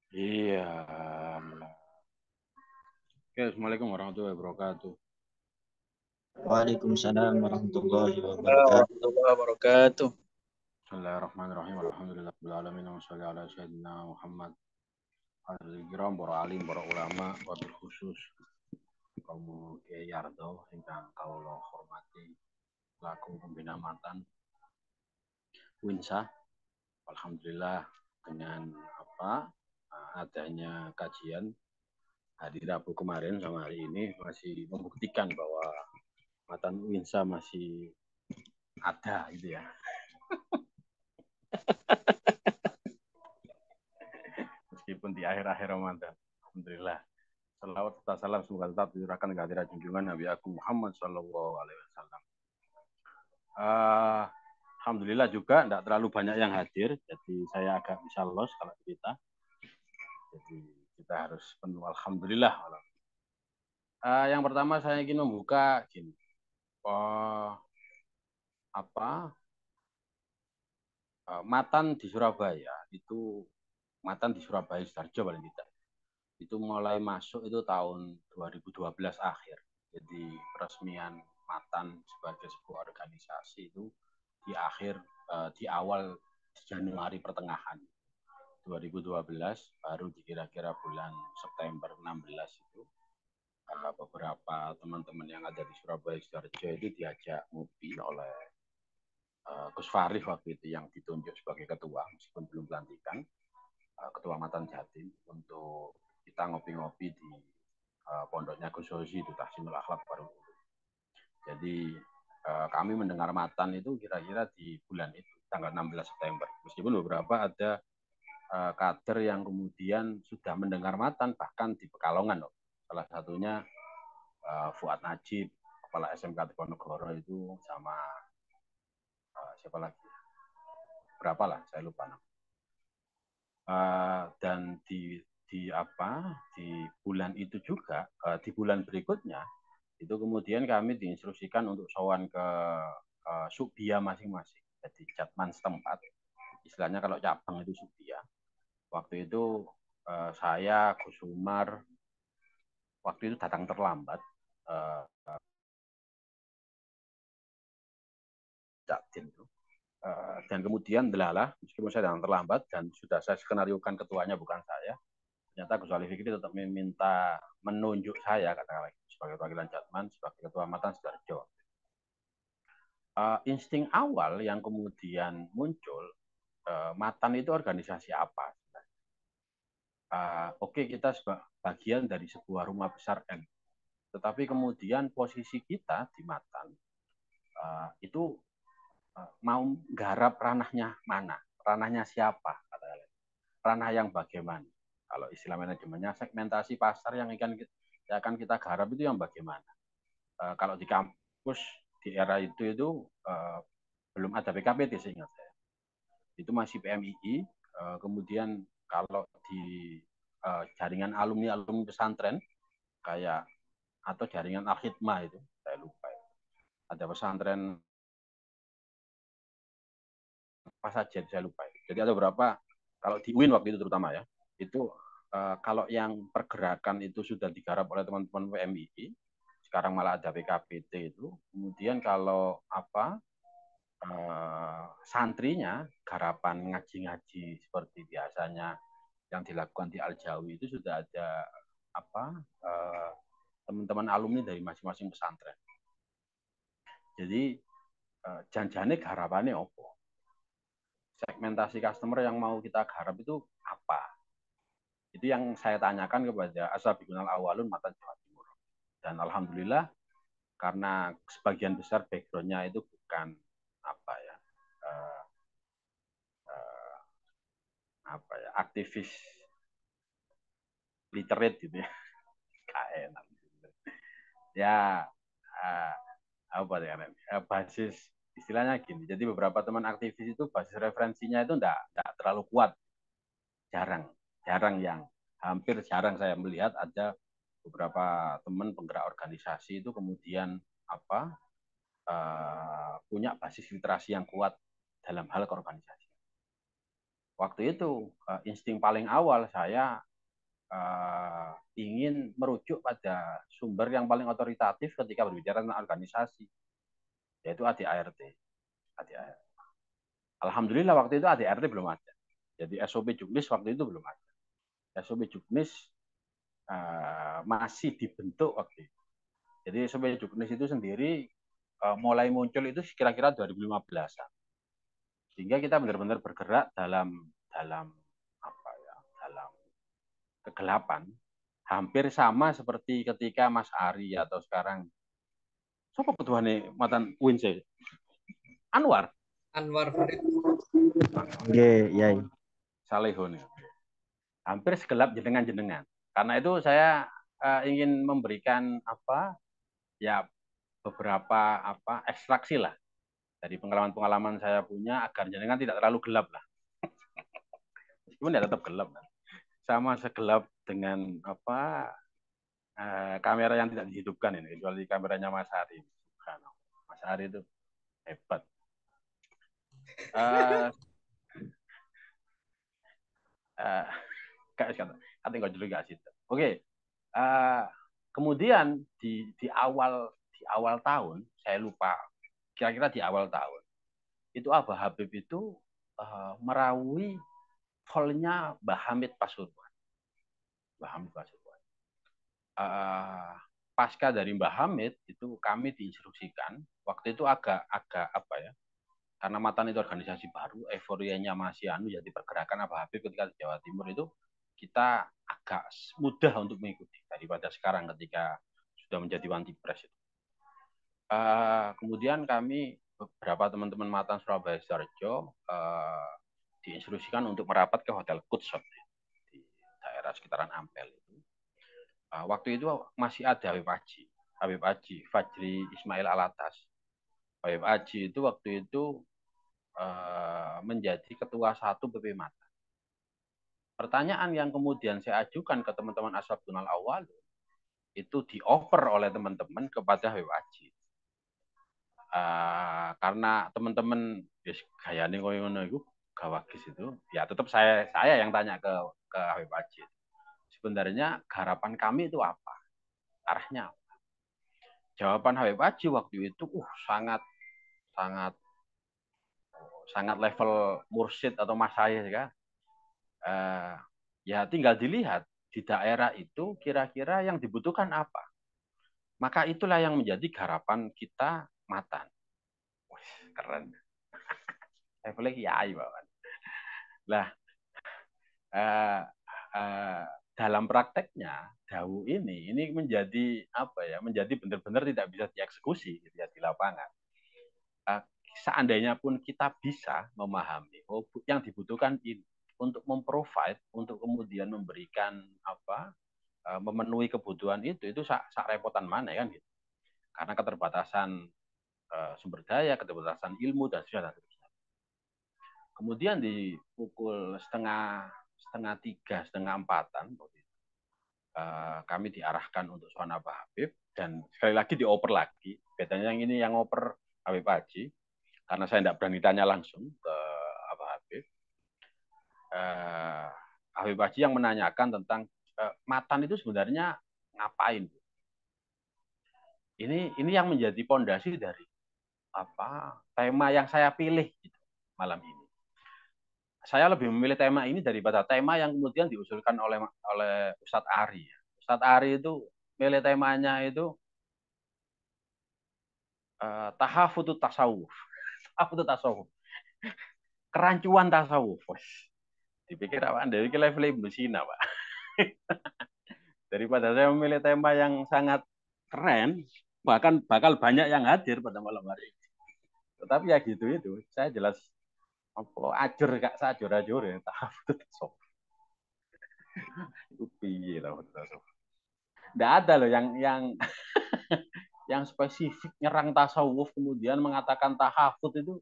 Iya. Oke, Assalamualaikum warahmatullahi wabarakatuh. Waalaikumsalam warahmatullahi wabarakatuh. Warahmatullahi wabarakatuh. Bismillahirrahmanirrahim. Alhamdulillahirabbil alamin. Wassalatu ala sayyidina Muhammad. Hadirin kiram, para alim, para ulama, wabil khusus kaum Kiai Yardo ingkang kawula hormati laku pembina matan Winsa. Alhamdulillah dengan adanya kajian hari Rabu kemarin sama hari ini masih membuktikan bahwa matan Winsa masih ada gitu ya. Meskipun di akhir-akhir Ramadan. Alhamdulillah. Salawat serta salam semoga tetap diurahkan ke hadirat junjungan Nabi Agung Muhammad Sallallahu Alaihi Wasallam. Alhamdulillah juga tidak terlalu banyak yang hadir, jadi saya agak bisa los kalau kita. Jadi kita harus penuh Alhamdulillah. Yang pertama saya ingin membuka gini. Matan di Surabaya itu matan di Surabaya Sidoarjo paling tidak itu mulai masuk itu tahun 2012 akhir. Jadi peresmian matan sebagai sebuah organisasi itu di awal Januari pertengahan 2012 baru kira-kira bulan September 16 itu beberapa teman-teman yang ada di Surabaya Sidoarjo itu diajak ngopi oleh Gus Farif waktu itu yang ditunjuk sebagai ketua meskipun belum pelantikan ketua Matan Jatim untuk kita ngopi-ngopi di pondoknya Gus Hozi itu Tahsinul Akhlak baru. Jadi kami mendengar Matan itu kira-kira di bulan itu tanggal 16 September. Meskipun beberapa ada kader yang kemudian sudah mendengar Matan bahkan di Pekalongan loh. Salah satunya Fuad Najib, kepala SMK Diponegoro itu sama siapa lagi? Berapa lah, saya lupa nama. Dan di bulan itu juga di bulan berikutnya itu kemudian kami diinstruksikan untuk sowan ke Subia masing-masing. Jadi Jatman setempat, istilahnya kalau cabang itu Subia. Waktu itu saya Gus Umar waktu itu datang terlambat. Dan kemudian delalah, meskipun saya datang terlambat dan sudah saya skenariokan ketuanya bukan saya, ternyata Gus Ali Fikri tetap meminta menunjuk saya katakanlah sebagai perwakilan Jatman sebagai ketua Matan Sidoarjo. Insting awal yang kemudian muncul, Matan itu organisasi apa? Oke, kita bagian dari sebuah rumah besar M, tetapi kemudian posisi kita di Matan itu mau garap ranahnya mana, ranahnya siapa, ranah yang bagaimana. Kalau istilah manajemennya segmentasi pasar yang akan kita garap itu yang bagaimana. Kalau di kampus di era itu belum ada PKPT seingat saya. Itu masih PMII. Kemudian kalau di jaringan alumni pesantren kayak atau jaringan Al-Hidmah itu saya lupa. Ada pesantren apa saja saya lupa. Jadi ada beberapa kalau di UIN waktu itu terutama ya itu kalau yang pergerakan itu sudah digarap oleh teman-teman PMII, sekarang malah ada PKPT itu. Kemudian kalau santrinya garapan ngaji-ngaji seperti biasanya yang dilakukan di Al-Jawi itu sudah ada teman-teman alumni dari masing-masing pesantren. Jadi janjane garapannya opo. Segmentasi customer yang mau kita garap itu apa? Itu yang saya tanyakan kepada Ashabul Awalun Matan Jawa Timur. Dan alhamdulillah karena sebagian besar backgroundnya itu bukan aktivis literate gitu ya. Enak. Ya basis istilahnya gini. Jadi beberapa teman aktivis itu basis referensinya itu enggak terlalu kuat. Jarang yang hampir jarang saya melihat ada beberapa teman penggerak organisasi itu kemudian punya basis literasi yang kuat dalam hal keorganisasian. waktu itu insting paling awal saya ingin merujuk pada sumber yang paling otoritatif ketika berbicara tentang organisasi, yaitu ADART. Alhamdulillah waktu itu ADART belum ada. Jadi SOP Juknis waktu itu belum ada. SOP Juknis masih dibentuk waktu itu. Jadi SOP Juknis itu sendiri mulai muncul itu kira-kira 2015-an. Sehingga kita benar-benar bergerak dalam apa ya, dalam kegelapan, hampir sama seperti ketika Mas Ari atau sekarang siapa ketuanya matan Winse Anwar Farid. Nggih, Yai. Salehun. Hampir segelap jenengan-jenengan. Karena itu saya ingin memberikan apa ya beberapa apa ekstraksi lah dari pengalaman-pengalaman saya punya agar jenengan tidak terlalu gelap lah. Meskipun ya tetap gelap kan. Sama segelap dengan apa kamera yang tidak dihidupkan ini, kecuali kameranya Mas Ari. Mas Ari itu hebat. Kata nggak dulu nggak sih. Oke. Kemudian di awal tahun, saya lupa, kira-kira di awal tahun, itu Abah Habib itu merawui call-nya Mbah Hamid Pasuruan. Mbah Hamid Pasuruan. Pasca dari Mbah Hamid itu kami diinstruksikan, waktu itu agak apa ya, karena Matan itu organisasi baru, euforianya masih jadi pergerakan Abah Habib ketika di Jawa Timur itu kita agak mudah untuk mengikuti daripada sekarang ketika sudah menjadi Wanti Pres itu. Kemudian kami beberapa teman-teman Matan Surabaya Sidoarjo diinstruksikan untuk merapat ke Hotel Kutsot di daerah sekitaran Ampel itu. Waktu itu masih ada Habib Haji Fajri Ismail Alatas. Habib Haji itu waktu itu menjadi ketua 1 PP Matan. Pertanyaan yang kemudian saya ajukan ke teman-teman Ashabunal Awal itu dioper oleh teman-teman kepada Habib Haji. Karena teman-teman gayane koyo ngono iku gawagis itu, ya tetap saya yang tanya ke Habib Haji. Sebenarnya harapan kami itu apa? Arahnya apa? Jawaban Habib Haji waktu itu sangat level mursyid atau masyayikh kan. Ya tinggal dilihat di daerah itu kira-kira yang dibutuhkan apa. Maka itulah yang menjadi harapan kita Matan. Wih, keren. Saya boleh kiai bawan. Lah, dalam prakteknya Dawu ini menjadi apa ya? Menjadi benar-benar tidak bisa dieksekusi gitu ya di lapangan. Seandainya pun kita bisa memahami yang dibutuhkan ini untuk memprovide, untuk kemudian memberikan apa, memenuhi kebutuhan itu sak repotan mana kan gitu. Karena keterbatasan sumber daya, keterbatasan ilmu dan sebagainya. Kemudian di pukul setengah 3, setengah 4-an, kami diarahkan untuk soal Abah Habib dan sekali lagi dioper lagi. Bedanya yang ini yang oper Habib Haji, karena saya tidak berani tanya langsung ke Abah Habib. Habib Haji yang menanyakan tentang Matan itu sebenarnya ngapain? Ini yang menjadi pondasi dari apa tema yang saya pilih gitu, malam ini. Saya lebih memilih tema ini daripada tema yang kemudian diusulkan oleh Ustadz Ari. Ustadz Ari itu milih temanya itu tahafutut tasawuf. Tahafutut tasawuf. Kerancuan tasawuf. Dipikir apa? Dari level Ibnu Sina, Pak. Daripada saya memilih tema yang sangat keren, bahkan bakal banyak yang hadir pada malam hari ini. Tetapi ya gitu itu, saya jelas apa ajur gak sajur-ajur ya tahafutut tasawuf. Itu piye tahafutut tasawuf. Nggak ada loh yang yang spesifik nyerang tasawuf kemudian mengatakan tahafut itu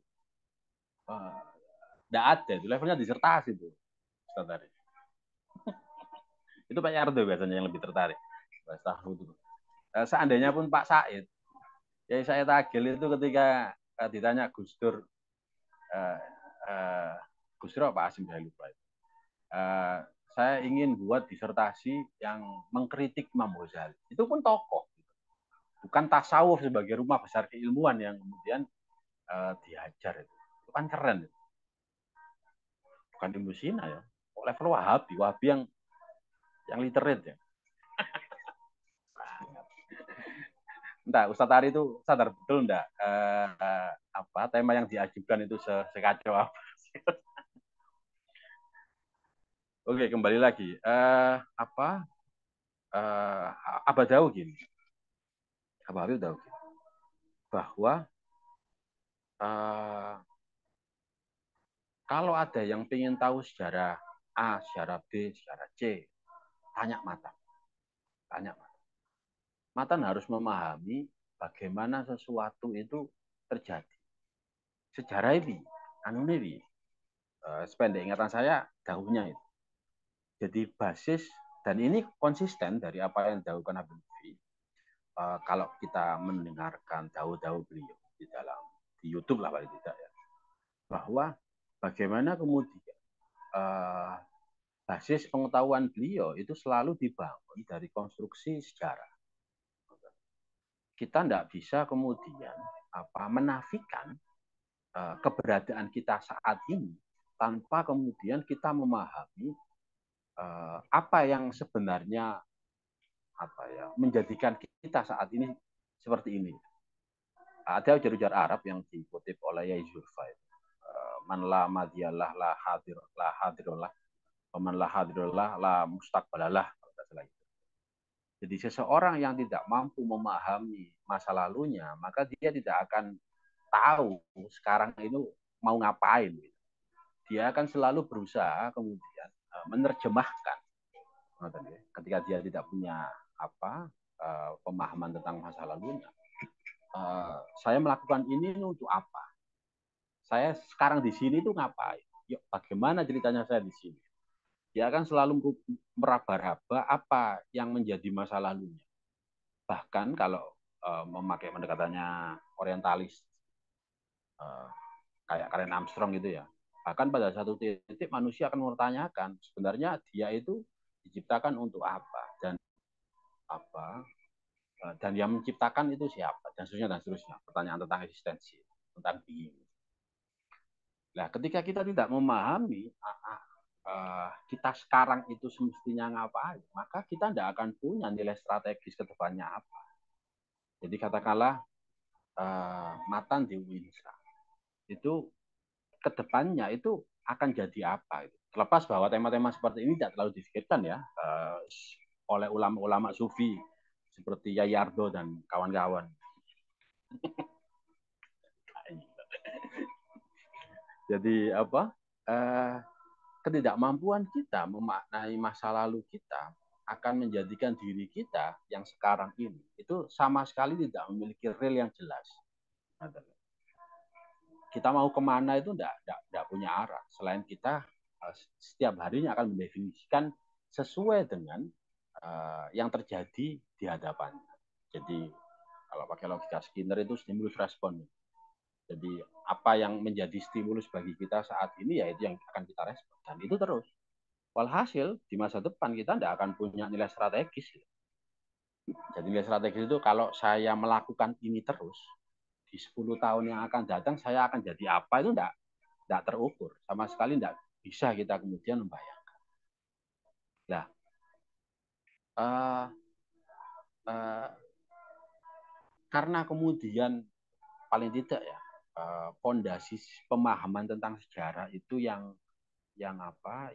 nggak ada. Itu levelnya disertasi itu. Ustaz. Itu Pak Yardo biasanya yang lebih tertarik. Tahafut itu. Seandainya pun Pak Said, ya saya tagih itu ketika ditanya Gus Dur, Gus Dur Pak Hasim saya lupa. Saya ingin buat disertasi yang mengkritik Imam Ghazali. Itu pun tokoh, bukan tasawuf sebagai rumah besar keilmuan yang kemudian diajar itu kan keren. Bukan Ibnu Sina ya, level Wahabi, Wahabi yang literate ya. Entah, Ustadz Ari itu sadar betul enggak apa tema yang diajukan itu sekacau apa? Oke, kembali lagi. Apa? Abah Daud gini. Abah Daud gini. Bahwa kalau ada yang ingin tahu sejarah A, sejarah B, sejarah C, tanya Matan. Tanya Matan. Matan harus memahami bagaimana sesuatu itu terjadi. Sejarah ini, anu ini, sependek ingatan saya, daunnya itu. Jadi basis, dan ini konsisten dari apa yang dilakukan Habib Lutfi. Kalau kita mendengarkan daun-daun beliau di YouTube lah paling tidak ya, bahwa bagaimana kemudian basis pengetahuan beliau itu selalu dibangun dari konstruksi sejarah. Kita tidak bisa kemudian menafikan keberadaan kita saat ini tanpa kemudian kita memahami apa yang sebenarnya menjadikan kita saat ini seperti ini. Ada ujar-ujar Arab yang dikutip oleh Yai Zulfa. Man la madiyalah la hadirullah, man la hadirullah la mustaqbalalah. Jadi seseorang yang tidak mampu memahami masa lalunya, maka dia tidak akan tahu sekarang itu mau ngapain. Dia akan selalu berusaha kemudian menerjemahkan. Ketika dia tidak punya pemahaman tentang masa lalunya, saya melakukan ini untuk apa? Saya sekarang di sini itu ngapain? Yuk, bagaimana ceritanya saya di sini? Dia akan selalu meraba-raba apa yang menjadi masa lalunya. Bahkan kalau memakai pendekatannya orientalis, kayak Karen Armstrong gitu ya, bahkan pada satu titik manusia akan mempertanyakan sebenarnya dia itu diciptakan untuk apa dan yang menciptakan itu siapa dan seterusnya. Pertanyaan tentang eksistensi, tentang being. Nah, ketika kita tidak memahami kita sekarang itu semestinya ngapain, maka kita tidak akan punya nilai strategis ke depannya apa. Jadi katakanlah Matan di Winsa itu ke depannya itu akan jadi apa. Terlepas bahwa tema-tema seperti ini tidak terlalu difikirkan ya oleh ulama-ulama sufi seperti Yai Ardo dan kawan-kawan. Jadi ketidakmampuan kita memaknai masa lalu kita akan menjadikan diri kita yang sekarang ini itu sama sekali tidak memiliki real yang jelas. Kita mau kemana itu tidak punya arah. Selain kita setiap harinya akan mendefinisikan sesuai dengan yang terjadi di hadapannya. Jadi kalau pakai logika Skinner itu stimulus respon. Jadi apa yang menjadi stimulus bagi kita saat ini ya itu yang akan kita respon. Dan itu terus. Walhasil di masa depan kita tidak akan punya nilai strategis. Jadi nilai strategis itu kalau saya melakukan ini terus, di 10 tahun yang akan datang saya akan jadi apa itu tidak terukur. Sama sekali tidak bisa kita kemudian membayangkan. Nah, karena kemudian paling tidak ya fondasi pemahaman tentang sejarah itu yang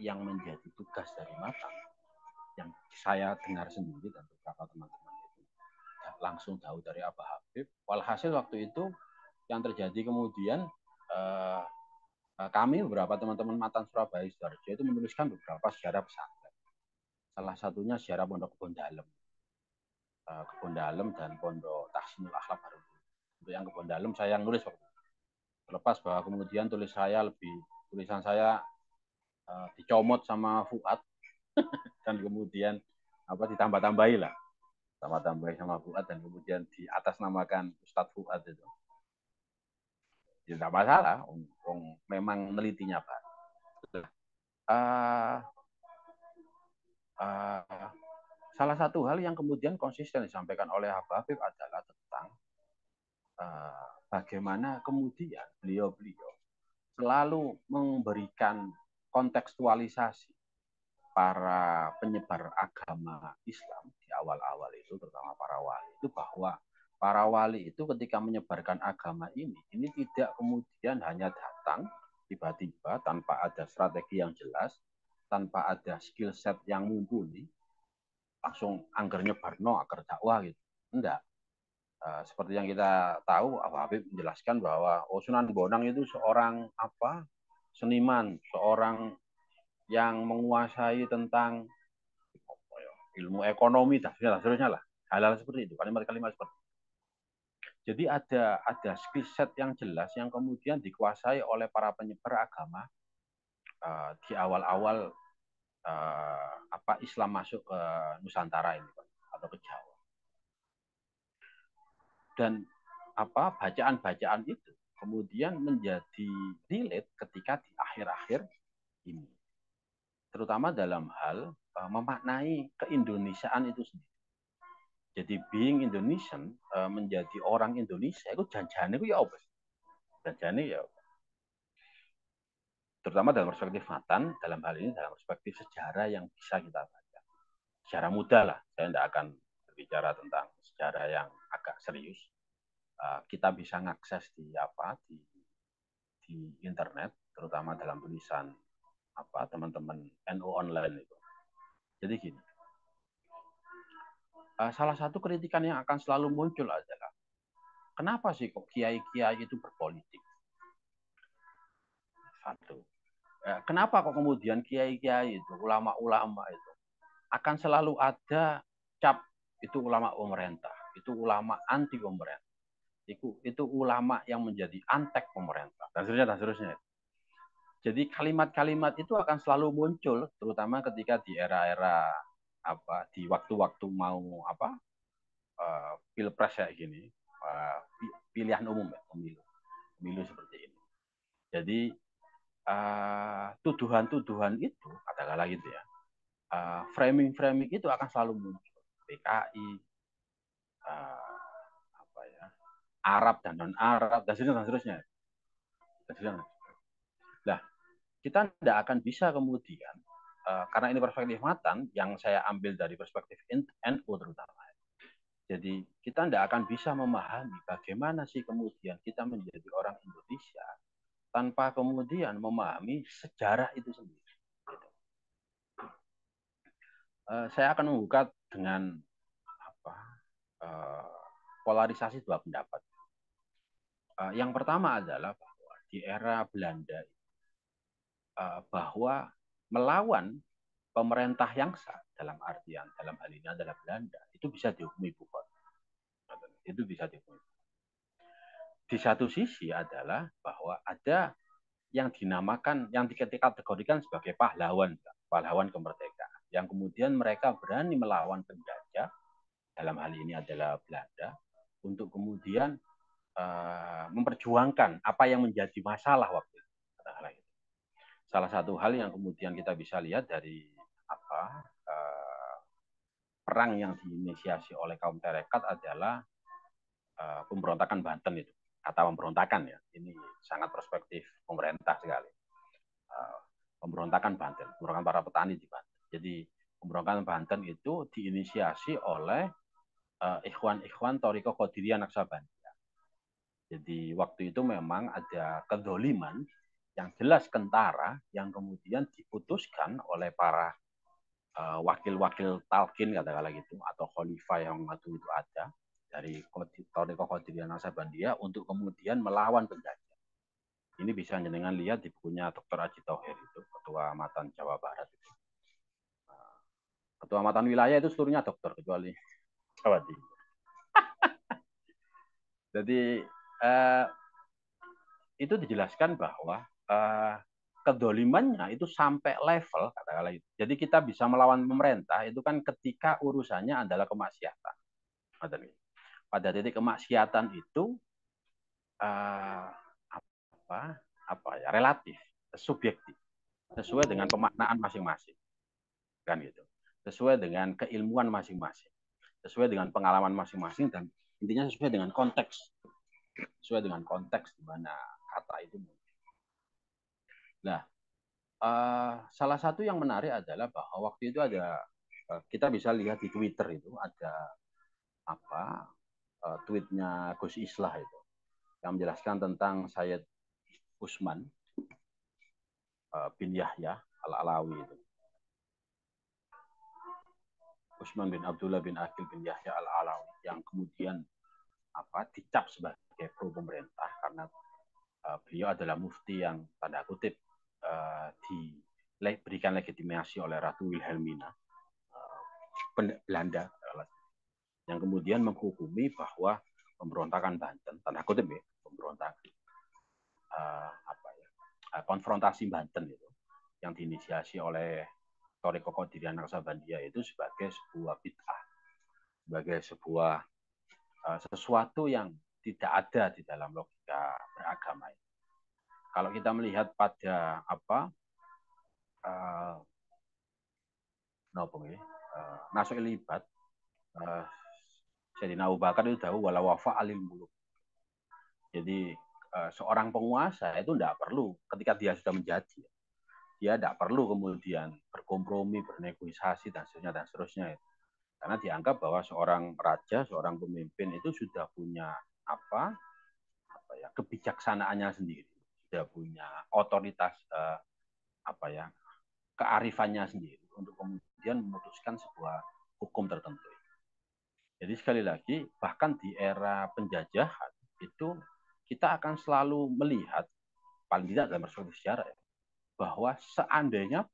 menjadi tugas dari Matan, yang saya dengar sendiri dan beberapa teman-teman itu langsung tahu dari Abah Habib. Walhasil waktu itu yang terjadi kemudian kami beberapa teman-teman Matan Surabaya Sidoarjo itu menuliskan beberapa sejarah pesantren. Salah satunya sejarah Pondok Kebon Dalem dan Pondok Tahsinul Akhlak Baru. Untuk yang Kebon Dalem saya yang nulis waktu itu. Terlepas bahwa kemudian tulisan saya dicomot sama Fuad dan kemudian ditambah-tambahi lah, tambah-tambahi sama Fuad dan kemudian di atas namakan Ustadz Fuad itu. Ya tidak masalah, memang nelitinya Pak. uh, uh, salah satu hal yang kemudian konsisten disampaikan oleh Habib adalah tentang bagaimana kemudian beliau-beliau selalu memberikan kontekstualisasi para penyebar agama Islam di awal-awal itu, terutama para wali itu, bahwa para wali itu ketika menyebarkan agama ini tidak kemudian hanya datang tiba-tiba tanpa ada strategi yang jelas, tanpa ada skill set yang mumpuni, langsung anggar nyebarno, anggar dakwah gitu. Enggak. Seperti yang kita tahu, Abu Habib menjelaskan bahwa Sunan Bonang itu seorang seniman, seorang yang menguasai tentang ilmu ekonomi dan seterusnya lah, hal-hal seperti itu, kalimat-kalimat seperti itu. Jadi ada skill set yang jelas yang kemudian dikuasai oleh para penyebar agama di awal-awal Islam masuk ke Nusantara ini atau ke Jawa. Dan bacaan-bacaan itu kemudian menjadi relate ketika di akhir-akhir ini, terutama dalam hal memaknai keindonesiaan itu sendiri. Jadi being Indonesian, menjadi orang Indonesia itu janjane itu ya apa? Janjane ya terutama dalam perspektif matan, dalam hal ini dalam perspektif sejarah yang bisa kita baca. Sejarah muda lah, saya tidak akan berbicara tentang sejarah yang agak serius. Kita bisa mengakses di internet, terutama dalam tulisan teman-teman NU online itu. Jadi gini, salah satu kritikan yang akan selalu muncul adalah kenapa sih kok kiai-kiai itu berpolitik? Satu, kenapa kok kemudian kiai-kiai itu, ulama-ulama itu akan selalu ada cap itu ulama pemerintah, itu ulama anti pemerintah, itu ulama yang menjadi antek pemerintah, dan seterusnya. Jadi kalimat-kalimat itu akan selalu muncul, terutama ketika di era-era di waktu-waktu mau pilpres kayak gini, pilihan umum ya, pemilu seperti ini. Jadi tuduhan-tuduhan itu, katakanlah gitu ya, framing-framing itu akan selalu muncul. PKI, Arab dan non-Arab, dan seterusnya. Nah, kita tidak akan bisa kemudian, karena ini perspektif matan, yang saya ambil dari perspektif NU terutama. Jadi kita tidak akan bisa memahami bagaimana sih kemudian kita menjadi orang Indonesia tanpa kemudian memahami sejarah itu sendiri. Saya akan membuka dengan polarisasi dua pendapat. Yang pertama adalah bahwa di era Belanda bahwa melawan pemerintah yang sah dalam artian dalam hal ini adalah Belanda itu bisa dihukumi bukan. Itu bisa dihukumi. Di satu sisi adalah bahwa ada yang dinamakan, yang dikategorikan sebagai pahlawan kemerdekaan, yang kemudian mereka berani melawan penjajah, dalam hal ini adalah Belanda, untuk kemudian memperjuangkan apa yang menjadi masalah waktu itu. Salah satu hal yang kemudian kita bisa lihat dari perang yang diinisiasi oleh kaum Tarekat adalah pemberontakan Banten itu. Kata pemberontakan ya, ini sangat perspektif pemerintah sekali. Pemberontakan Banten, pemberontakan para petani di Banten. Jadi pemberontakan Banten itu diinisiasi oleh ikhwan-ikhwan Thariqah Qadiriyah Naksabandiyah. Jadi waktu itu memang ada kedoliman yang jelas kentara yang kemudian diputuskan oleh para wakil-wakil talqin katakanlah gitu, atau khalifah yang waktu itu ada dari Thariqah Qadiriyah Naksabandiyah untuk kemudian melawan penjajah. Ini bisa jenengan lihat di bukunya Dr. Aji Tauhir itu, Ketua Amatan Jawa Barat itu. Ketua Amatan wilayah itu seluruhnya dokter kecuali Jawa Timur. Jadi itu dijelaskan bahwa kedolimannya itu sampai level katakanlah itu. Jadi kita bisa melawan pemerintah itu kan ketika urusannya adalah kemaksiatan. Pada titik kemaksiatan itu relatif, subjektif. sesuai dengan pemaknaan masing-masing, kan gitu. Sesuai dengan keilmuan masing-masing, sesuai dengan pengalaman masing-masing, dan intinya sesuai dengan konteks, sesuai dengan konteks di mana kata itu. Nah, salah satu yang menarik adalah bahwa waktu itu ada, kita bisa lihat di Twitter itu ada apa, tweetnya Gus Islah itu yang menjelaskan tentang Sayyid Usman bin Yahya Al-Alawi itu. Usman bin Abdullah bin Aqil bin Yahya Al-Alawi yang kemudian dicap sebagai pro pemerintah karena beliau adalah mufti yang tanda kutip diberikan legitimasi oleh Ratu Wilhelmina Belanda, yang kemudian menghukumi bahwa pemberontakan Banten, tanda kutip ya, pemberontakan konfrontasi Banten itu yang diinisiasi oleh Toriko Qadiriah Naksabandia itu sebagai sebuah bid'ah, sebagai sebuah sesuatu yang tidak ada di dalam logika beragama. Kalau kita melihat pada Nasuk Libat, Sayyidina Abu Bakar itu tahu wala wafa alil muluk. Jadi seorang penguasa itu tidak perlu ketika dia sudah menjadi, dia tidak perlu kemudian berkompromi, bernegosiasi dan seterusnya. Karena dianggap bahwa seorang raja, seorang pemimpin itu sudah punya kebijaksanaannya sendiri, sudah punya otoritas kearifannya sendiri untuk kemudian memutuskan sebuah hukum tertentu. Jadi sekali lagi, bahkan di era penjajahan itu kita akan selalu melihat, paling tidak dalam perspektif sejarah ya, bahwa seandainya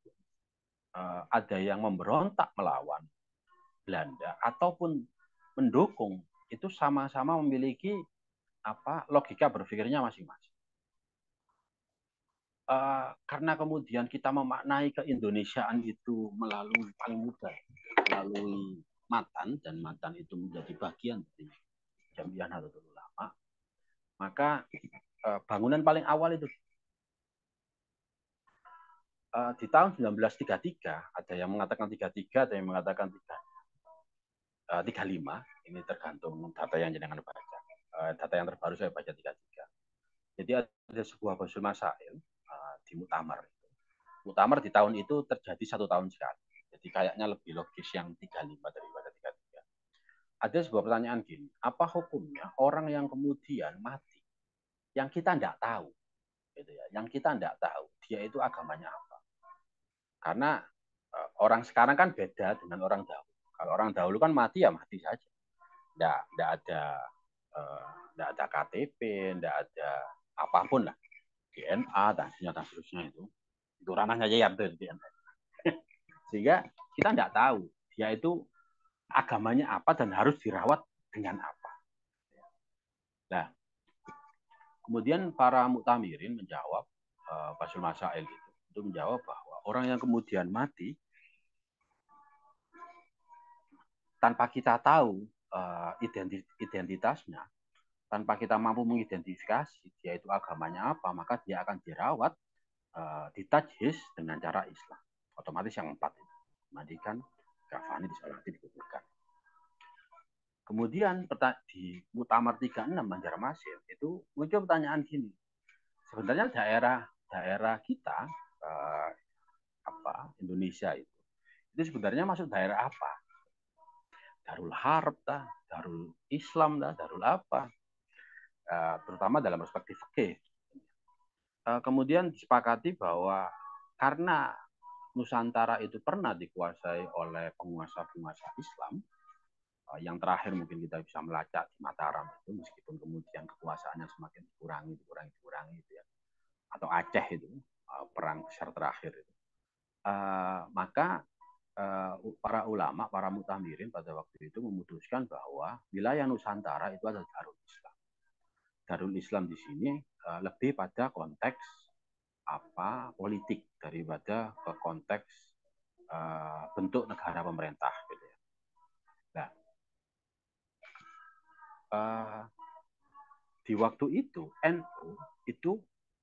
ada yang memberontak melawan Belanda ataupun mendukung, itu sama-sama memiliki logika berpikirnya masing-masing. Karena kemudian kita memaknai keindonesiaan itu melalui paling mudah, melalui matan, dan matan itu menjadi bagian dari Jamiah Nahdlatul Ulama, maka bangunan paling awal itu di tahun 1933, ada yang mengatakan 33, ada yang mengatakan 35, ini tergantung data yang jenengan baca. Data yang terbaru saya baca 33. Jadi ada sebuah Basul Masail di Muktamar. Muktamar di tahun itu terjadi 1 tahun sekali. Jadi kayaknya lebih logis yang 35 daripada 33. Ada sebuah pertanyaan gini, apa hukumnya orang yang kemudian mati, yang kita tidak tahu, gitu ya, yang kita tidak tahu dia itu agamanya apa? Karena orang sekarang kan beda dengan orang dahulu. Kalau orang dahulu kan mati ya mati saja, tidak ada KTP, tidak ada apapun lah, DNA dan seterusnya itu ranahnya ya DNA. Sehingga kita tidak tahu dia itu agamanya apa dan harus dirawat dengan apa. Nah, kemudian para muktamirin menjawab, Basul Masail itu menjawab bahwa orang yang kemudian mati tanpa kita tahu identitasnya, tanpa kita mampu mengidentifikasi dia itu agamanya apa, maka dia akan dirawat, ditajhis dengan cara Islam. Otomatis yang 4 itu, mandikan, kafani, disolati, dikuburkan. Kemudian di Muktamar 36 Banjarmasin itu muncul pertanyaan gini, sebenarnya daerah kita Indonesia itu sebenarnya masuk daerah apa? Darul Harb, Darul Islam, Darul apa? Terutama dalam perspektif fikih. Kemudian disepakati bahwa karena Nusantara itu pernah dikuasai oleh penguasa-penguasa Islam, yang terakhir mungkin kita bisa melacak di Mataram itu, meskipun kemudian kekuasaannya semakin dikurangi itu ya, atau Aceh itu perang besar terakhir itu, maka para ulama, para mutahmirin pada waktu itu memutuskan bahwa wilayah Nusantara itu adalah Darul Islam. Darul Islam di sini lebih pada konteks politik daripada ke konteks bentuk negara pemerintah gitu ya. Nah, di waktu itu NU itu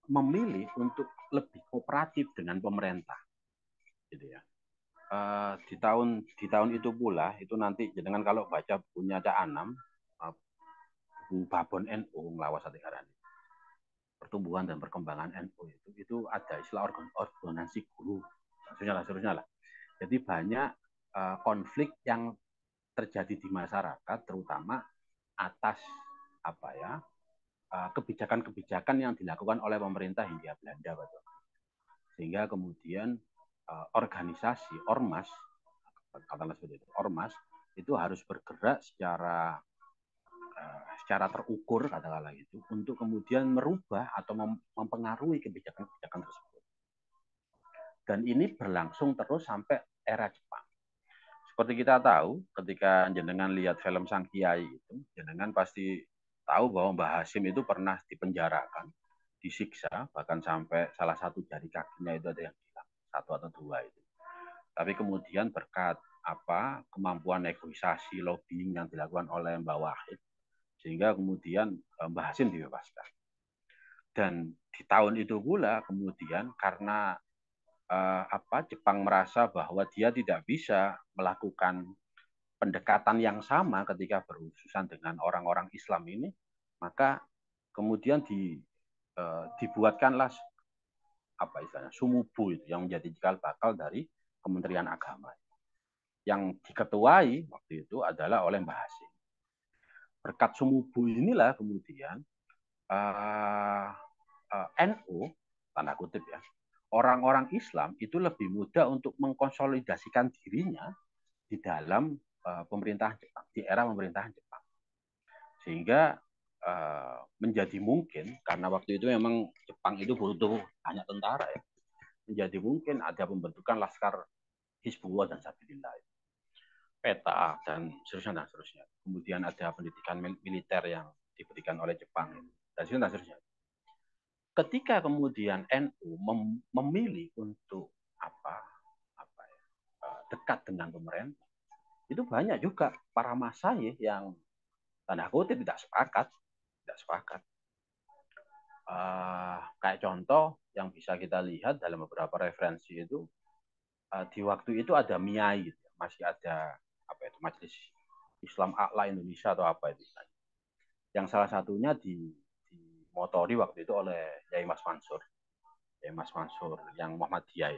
memilih untuk lebih kooperatif dengan pemerintah, gitu ya. Di tahun itu pula itu nanti dengan kalau baca bukunya Cak Anam, buku Babon NU nglawas ati karane pertumbuhan dan perkembangan NU itu ada istilah organisasi guru, seterusnya lah. Jadi banyak konflik yang terjadi di masyarakat, terutama atas apa ya kebijakan-kebijakan yang dilakukan oleh pemerintah Hindia Belanda, betul. Sehingga kemudian organisasi ormas, katakanlah seperti itu, ormas itu harus bergerak secara terukur, katakanlah itu, untuk kemudian merubah atau mempengaruhi kebijakan-kebijakan tersebut. Dan ini berlangsung terus sampai era Jepang. Seperti kita tahu, ketika jenengan lihat film Sang Kiai itu, jenengan pasti tahu bahwa Mbah Hasim itu pernah dipenjarakan, disiksa, bahkan sampai salah satu jari kakinya itu ada yang hilang, satu atau dua itu. Tapi kemudian berkat kemampuan negosiasi, lobbying yang dilakukan oleh Mbah Wahid, sehingga kemudian Mbah Hasim dibebaskan. Dan di tahun itu pula kemudian karena Jepang merasa bahwa dia tidak bisa melakukan pendekatan yang sama ketika berurusan dengan orang-orang Islam ini, maka kemudian dibuatkanlah Sumubu itu yang menjadi cikal bakal dari Kementerian Agama. Yang diketuai waktu itu adalah oleh Mbah Hasim. Berkat Sumubu inilah kemudian NU, tanda kutip ya, orang-orang Islam itu lebih mudah untuk mengkonsolidasikan dirinya di dalam pemerintahan Jepang, di era pemerintahan Jepang. Sehingga menjadi mungkin, karena waktu itu memang Jepang itu butuh banyak tentara ya, menjadi mungkin ada pembentukan Laskar Hizbullah dan Sabilillah, peta dan seterusnya. Kemudian ada pendidikan militer yang diberikan oleh Jepang dan seterusnya. Ketika kemudian NU memilih untuk dekat dengan pemerintah, itu banyak juga para masai yang tanda kutip tidak sepakat. Kayak contoh yang bisa kita lihat dalam beberapa referensi itu, di waktu itu ada MIAI, masih ada Majelis Islam A'la Indonesia atau apa itu, yang salah satunya dimotori waktu itu oleh Yai Mas Mansur yang Muhammadiyah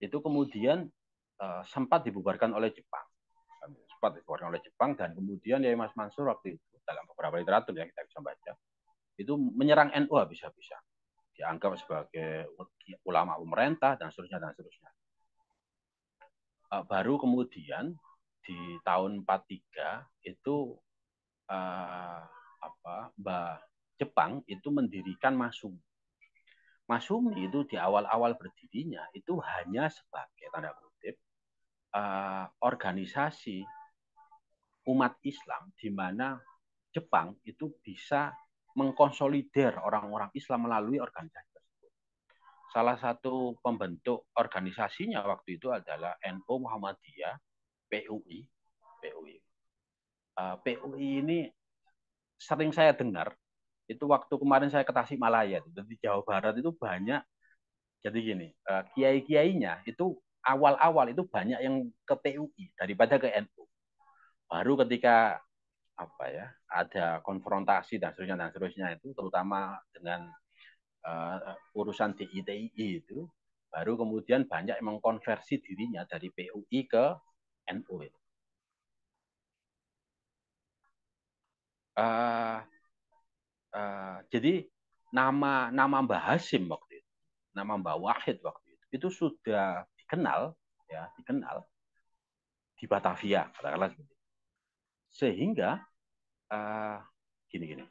itu kemudian sempat dibubarkan oleh Jepang, dan kemudian Yai Mas Mansur waktu itu dalam beberapa literatur yang kita bisa baca itu menyerang NU habis-habisan, dianggap sebagai ulama pemerintah dan seterusnya. Baru kemudian di tahun 43 itu Jepang itu mendirikan Masumi. Masumi itu di awal-awal berdirinya itu hanya sebagai tanda kutip organisasi umat Islam di mana Jepang itu bisa mengkonsolider orang-orang Islam melalui organisasi tersebut. Salah satu pembentuk organisasinya waktu itu adalah NU Muhammadiyah, PUI. PUI ini sering saya dengar, itu waktu kemarin saya ke Tasikmalaya, di Jawa Barat itu banyak. Jadi gini, kiai-kiainya itu awal-awal itu banyak yang ke PUI daripada ke NU. Baru ketika ada konfrontasi dan seterusnya itu, terutama dengan urusan DITII itu, baru kemudian banyak yang mengkonversi dirinya dari PUI ke NU itu. Jadi nama Mbah Hasim waktu itu, nama Mbah Wahid waktu itu sudah dikenal di Batavia, katakanlah seperti itu. Sehingga gini,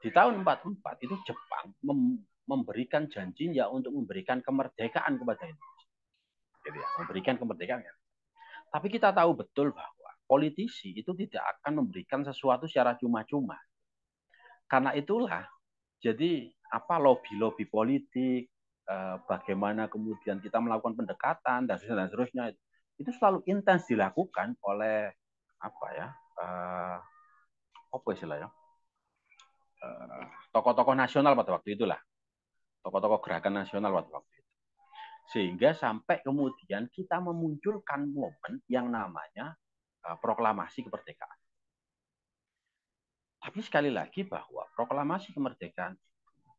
di tahun 44 itu Jepang memberikan janjinya untuk memberikan kemerdekaan kepada Indonesia, gitu ya, memberikan kemerdekaan. Tapi kita tahu betul bahwa politisi itu tidak akan memberikan sesuatu secara cuma-cuma. Karena itulah, jadi lobby politik, bagaimana kemudian kita melakukan pendekatan dan seterusnya itu selalu intens dilakukan oleh istilahnya tokoh-tokoh nasional pada waktu itulah, tokoh-tokoh gerakan nasional pada waktu itu. Sehingga sampai kemudian kita memunculkan momen yang namanya proklamasi kemerdekaan. Tapi sekali lagi bahwa proklamasi kemerdekaan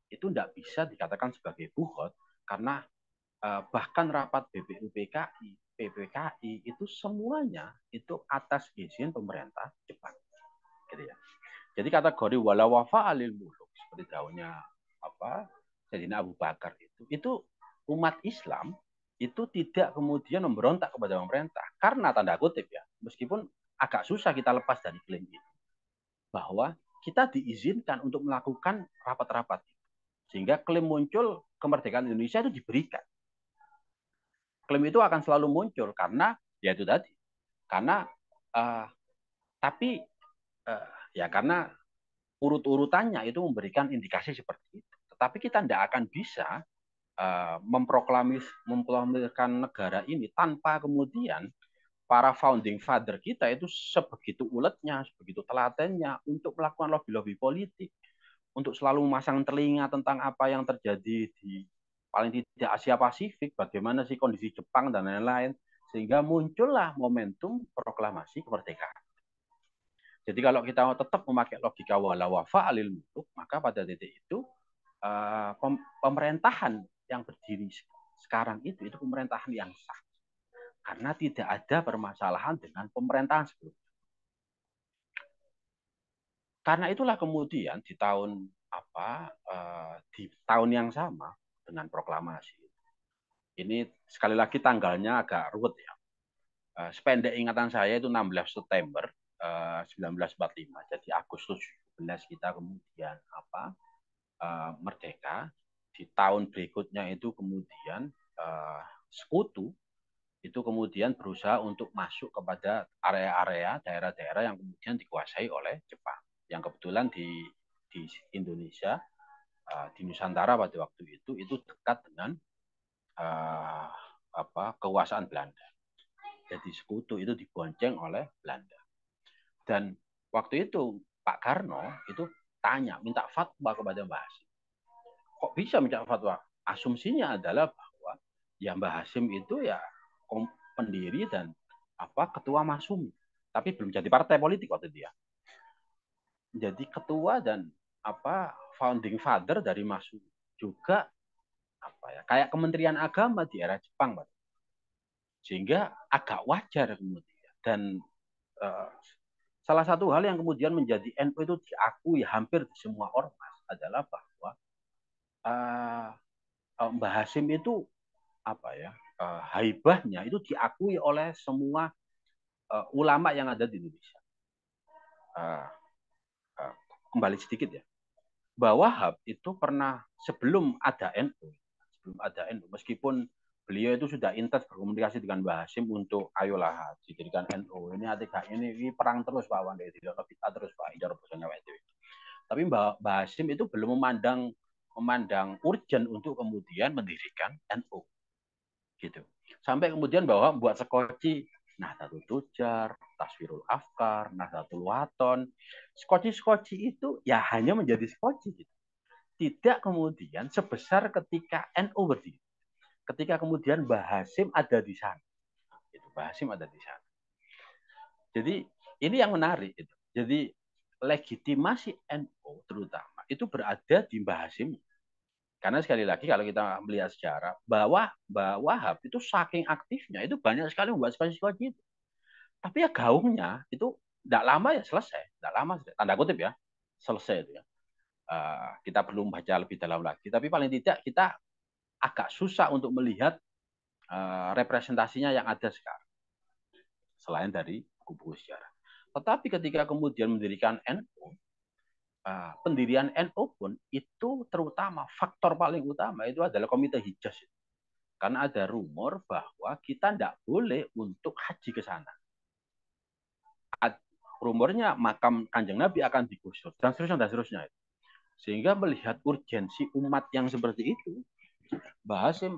itu tidak bisa dikatakan sebagai buhot karena bahkan rapat BPUPKI, PPKI itu semuanya itu atas izin pemerintah Jepang. Gitu ya. Jadi kategori wala wafa alil muluk seperti daunnya Sayyidina Abu Bakar itu umat Islam itu tidak kemudian memberontak kepada pemerintah karena tanda kutip ya, meskipun agak susah kita lepas dari klaim itu bahwa kita diizinkan untuk melakukan rapat-rapat sehingga klaim muncul kemerdekaan Indonesia itu diberikan. Klaim itu akan selalu muncul karena ya itu tadi karena tapi ya karena urut-urutannya itu memberikan indikasi seperti itu. Tetapi kita tidak akan bisa memproklamirkan negara ini tanpa kemudian para founding father kita itu sebegitu uletnya, sebegitu telatennya untuk melakukan lobby-lobby politik, untuk selalu memasang telinga tentang apa yang terjadi di paling tidak Asia Pasifik, bagaimana sih kondisi Jepang dan lain-lain, sehingga muncullah momentum proklamasi kemerdekaan. Jadi kalau kita tetap memakai logika wala wafa alil muluk, maka pada titik itu pemerintahan yang berdiri sekarang itu pemerintahan yang sah. Karena tidak ada permasalahan dengan pemerintahan sebelumnya. Karena itulah kemudian di tahun yang sama dengan proklamasi. Ini sekali lagi tanggalnya agak ruwet ya. Sependek ingatan saya itu 16 September 1945. Jadi Agustus 17 kita kemudian merdeka. Di tahun berikutnya itu kemudian sekutu itu kemudian berusaha untuk masuk kepada area-area daerah-daerah yang kemudian dikuasai oleh Jepang. Yang kebetulan di Indonesia, di Nusantara pada waktu itu dekat dengan kekuasaan Belanda. Jadi sekutu itu dibonceng oleh Belanda. Dan waktu itu Pak Karno itu minta fatwa kepada Mbah Hasim. Kok bisa minta fatwa? Asumsinya adalah bahwa ya Mbah Hasim itu ya pendiri dan ketua Masumi, tapi belum jadi partai politik waktu itu ya. Jadi ketua dan founding father dari Masumi juga kayak Kementerian Agama di era Jepang, Pak. Sehingga agak wajar kemudian. Dan salah satu hal yang kemudian menjadi NU itu diakui hampir di semua ormas adalah bahwa Mbah Hasim itu haibahnya itu diakui oleh semua ulama yang ada di Indonesia. Kembali sedikit ya, bahwa Wahab itu pernah sebelum ada NU, meskipun beliau itu sudah intens berkomunikasi dengan Mbah Hasim untuk ayolah didirikan NU. Ini ini perang terus Pak Wan, kita terus Pak Ijar bosannya itu. Tapi Mbah Hasim itu belum memandang urgent untuk kemudian mendirikan NU. Gitu. Sampai kemudian bahwa buat sekoci Nahdlatul Tujar, Taswirul Afkar, Nahdlatul Waton, skoci itu ya hanya menjadi skoci. Gitu. Tidak kemudian sebesar ketika NU berdiri. Ketika kemudian Mbah Hasim ada di sana. Mbah Hasim ada di sana. Jadi ini yang menarik. Gitu. Jadi legitimasi NU terutama itu berada di Mbah Hasim. Karena sekali lagi kalau kita melihat sejarah bahwa Wahab itu saking aktifnya itu banyak sekali membuat skoci itu. Tapi ya gaungnya itu tidak lama ya selesai. Tidak lama, tanda kutip ya, selesai itu ya. Kita perlu membaca lebih dalam lagi. Tapi paling tidak kita agak susah untuk melihat representasinya yang ada sekarang. Selain dari buku sejarah. Tetapi ketika kemudian mendirikan NU, pendirian NU pun itu terutama faktor paling utama itu adalah Komite Hijaz. Karena ada rumor bahwa kita tidak boleh untuk haji ke sana. Rumornya makam Kanjeng Nabi akan digusur dan seterusnya. Sehingga melihat urgensi umat yang seperti itu, Mbah Hasim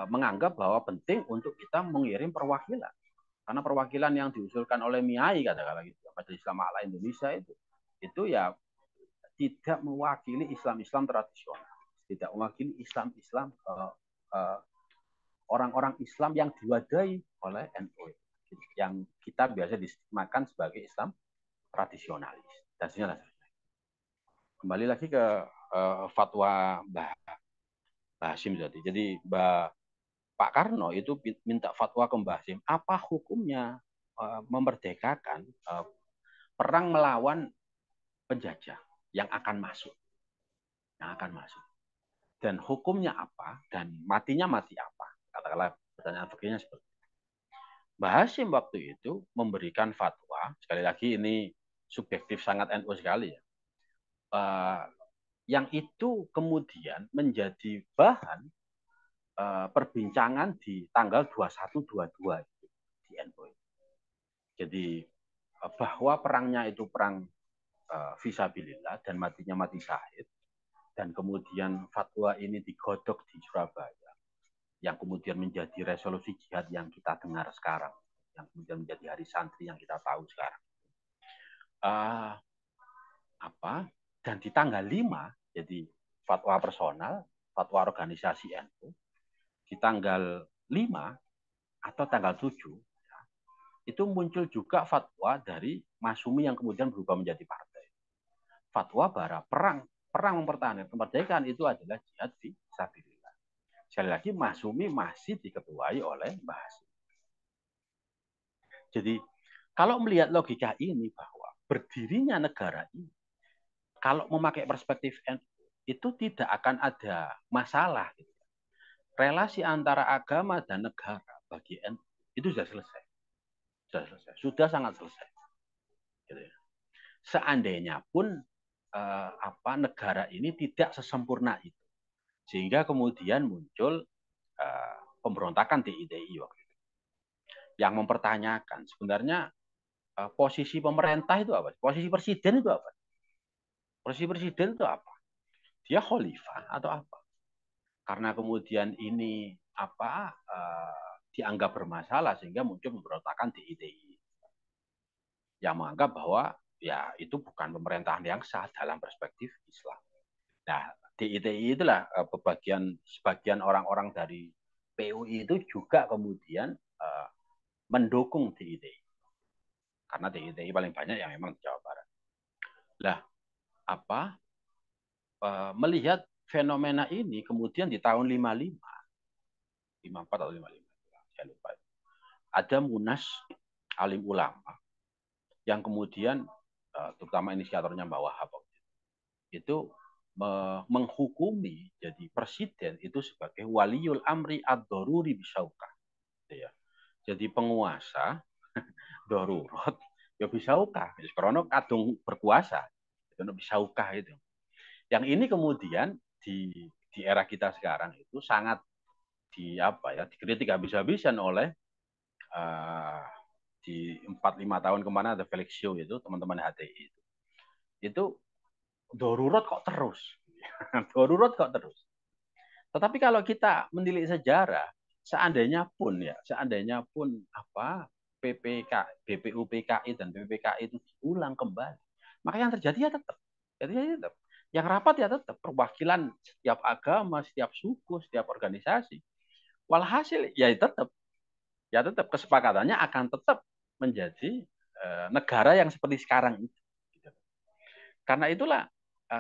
menganggap bahwa penting untuk kita mengirim perwakilan. Karena perwakilan yang diusulkan oleh MIAI katakanlah gitu, Majelis Ulama Indonesia itu itu ya tidak mewakili Islam-Islam tradisional, tidak mewakili Islam-Islam orang-orang Islam yang diwadahi oleh NU, yang kita biasa disemakan sebagai Islam tradisionalis. Dan seterusnya. Kembali lagi ke fatwa Mbah Hasim tadi. Jadi Pak Karno itu minta fatwa ke Mbah Hasim, apa hukumnya memerdekakan perang melawan penjajah yang akan masuk, dan hukumnya apa, dan matinya mati apa, katakanlah pertanyaan fikihnya seperti itu. Mbah Hasim waktu itu memberikan fatwa, sekali lagi ini subjektif sangat NU sekali ya, yang itu kemudian menjadi bahan perbincangan di tanggal 21-22 di NU. Jadi bahwa perangnya itu perang fisabilillah dan matinya mati syahid, dan kemudian fatwa ini digodok di Surabaya, yang kemudian menjadi resolusi jihad yang kita dengar sekarang, yang kemudian menjadi hari santri yang kita tahu sekarang. Dan di tanggal 5, jadi fatwa personal, fatwa organisasi NU, di tanggal 5 atau tanggal 7, itu muncul juga fatwa dari Masyumi yang kemudian berubah menjadi partai. Fatwa bahwa perang mempertahankan kemerdekaan itu adalah jihad fi sabilillah. Sekali lagi Masyumi masih diketuai oleh Mbah Hasim. Jadi kalau melihat logika ini bahwa berdirinya negara ini, kalau memakai perspektif NU, itu tidak akan ada masalah. Relasi antara agama dan negara bagi NU itu sudah selesai. Sudah sangat selesai. Seandainya pun negara ini tidak sesempurna itu, sehingga kemudian muncul pemberontakan DITI waktu itu, yang mempertanyakan sebenarnya posisi pemerintah itu apa, posisi presiden itu apa, posisi presiden itu apa, dia khalifah atau apa, karena kemudian ini dianggap bermasalah sehingga muncul pemberontakan DITI yang menganggap bahwa ya itu bukan pemerintahan yang sah dalam perspektif Islam. Nah, DITI itulah sebagian orang-orang dari PUI itu juga kemudian mendukung DITI. Karena DITI paling banyak yang memang di Jawa Barat. Nah, melihat fenomena ini kemudian di tahun 55, 54 atau 55, saya lupa. Ada Munas Alim Ulama yang kemudian terutama inisiatornya Mbak Wahab itu menghukumi jadi presiden itu sebagai waliul amri ad-daruri bisaukah. Ya. Jadi penguasa darurat ya bisaukah. Karena kadung berkuasa. Itu bisaukah itu. Yang ini kemudian di era kita sekarang itu sangat dikritik habis-habisan oleh di 4-5 tahun kemana ada Felix Show itu, teman-teman HTI itu darurat kok terus. Darurat kok terus. Tetapi kalau kita menilik sejarah, seandainya pun PPK, BPUPKI dan PPKI itu diulang kembali, maka yang terjadi ya tetap. Yang rapat ya tetap perwakilan setiap agama, setiap suku, setiap organisasi. Walhasil ya tetap kesepakatannya akan tetap menjadi negara yang seperti sekarang itu. Karena itulah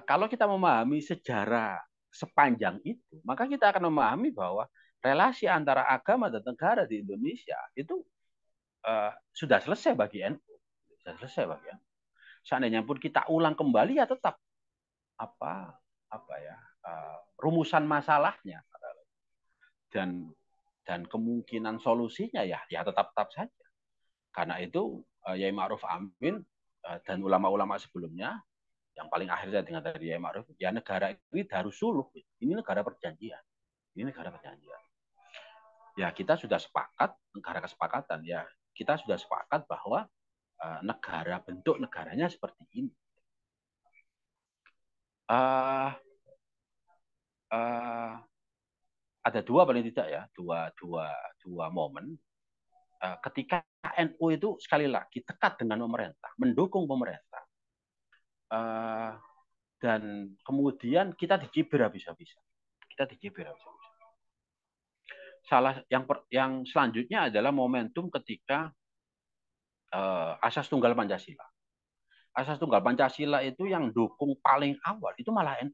kalau kita memahami sejarah sepanjang itu, maka kita akan memahami bahwa relasi antara agama dan negara di Indonesia itu sudah selesai bagi NU. Sudah selesai bagi NU. Seandainya pun kita ulang kembali ya tetap rumusan masalahnya dan kemungkinan solusinya ya tetap saja. Karena itu Yai Ma'ruf Amin dan ulama-ulama sebelumnya, yang paling akhir saya dengar dari Yai Ma'ruf, ya negara ini harus suluh. Ini negara perjanjian. Ya kita sudah sepakat, negara kesepakatan ya, kita sudah sepakat bahwa bentuk negaranya seperti ini. Ada dua paling tidak ya, dua momen ketika NU itu sekali lagi dekat dengan pemerintah, mendukung pemerintah. Uh, dan kemudian kita dicibir habis-habisan. Kita dicibir habis-habisan. Yang selanjutnya adalah momentum ketika asas tunggal Pancasila. Asas tunggal Pancasila itu yang dukung paling awal itu malah NU.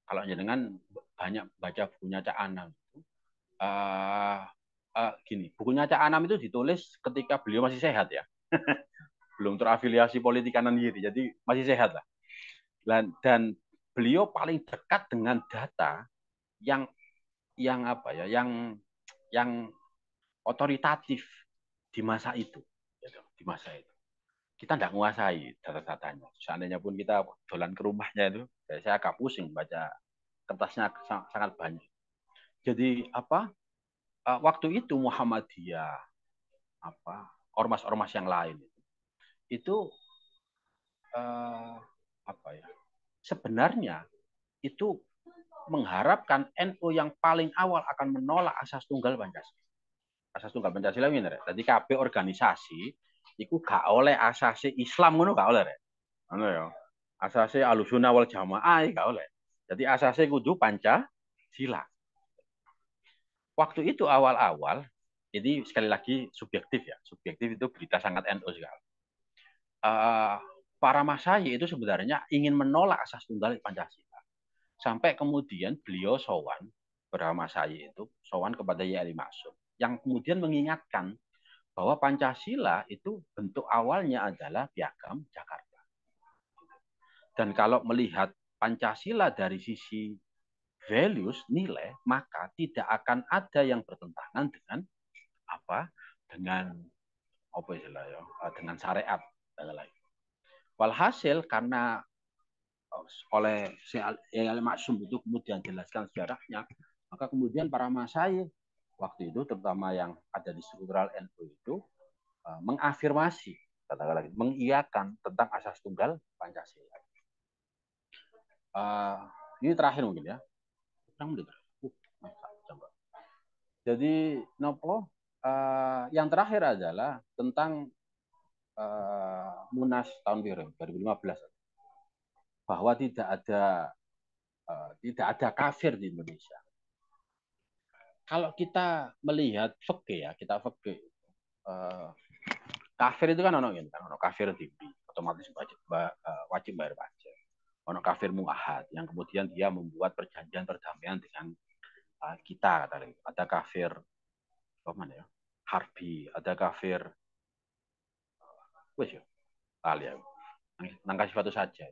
Kalau dengan banyak baca bukunya Cak Anam itu, gini, bukunya Cak Anam itu ditulis ketika beliau masih sehat ya, belum terafiliasi politik kanan kiri, jadi masih sehat lah. Dan beliau paling dekat dengan data yang apa ya, yang otoritatif di masa itu, gitu, di masa itu. Kita tidak menguasai data-datanya. Seandainya pun kita dolan ke rumahnya itu, saya agak pusing baca kertasnya sangat banyak. Jadi apa? Waktu itu Muhammadiyah, ormas-ormas yang lain itu apa ya? Sebenarnya itu mengharapkan NU yang paling awal akan menolak asas tunggal Pancasila. Asas tunggal Pancasila ini, jadi KB organisasi itu gak oleh asas Islam ngono gak oleh, ngono ya. Asas Ahlussunnah wal Jamaah gak oleh. Jadi asasnya kudu Pancasila. Waktu itu awal-awal, jadi sekali lagi subjektif ya, subjektif itu berita sangat NU sekali. Para masai itu sebenarnya ingin menolak asas tunggal Pancasila. Sampai kemudian beliau sowan, para masai itu sowan kepada Yai Ali Maksum, yang kemudian mengingatkan bahwa Pancasila itu bentuk awalnya adalah Piagam Jakarta. Dan kalau melihat Pancasila dari sisi values, nilai, maka tidak akan ada yang bertentangan dengan apa? Dengan apa istilahnya? Dengan syariat dan lain. Walhasil karena oleh Al Maksum itu kemudian jelaskan sejarahnya, maka kemudian para masai waktu itu terutama yang ada di struktural NU itu mengafirmasi, katakanlah mengiyakan tentang asas tunggal Pancasila. Ini terakhir mungkin ya. Jadi nopo yang terakhir adalah tentang Munas tahun 2015 bahwa tidak ada kafir di Indonesia. Kalau kita melihat fikih ya, kita fikih kafir itu kan ono kafir tibi, otomatis wajib bayar pajak. Ono kafir muahad yang kemudian dia membuat perjanjian perdamaian dengan kita, ada kafir apa ya? Harbi, ada kafir wes ya, kali ya. Nangka suatu saja.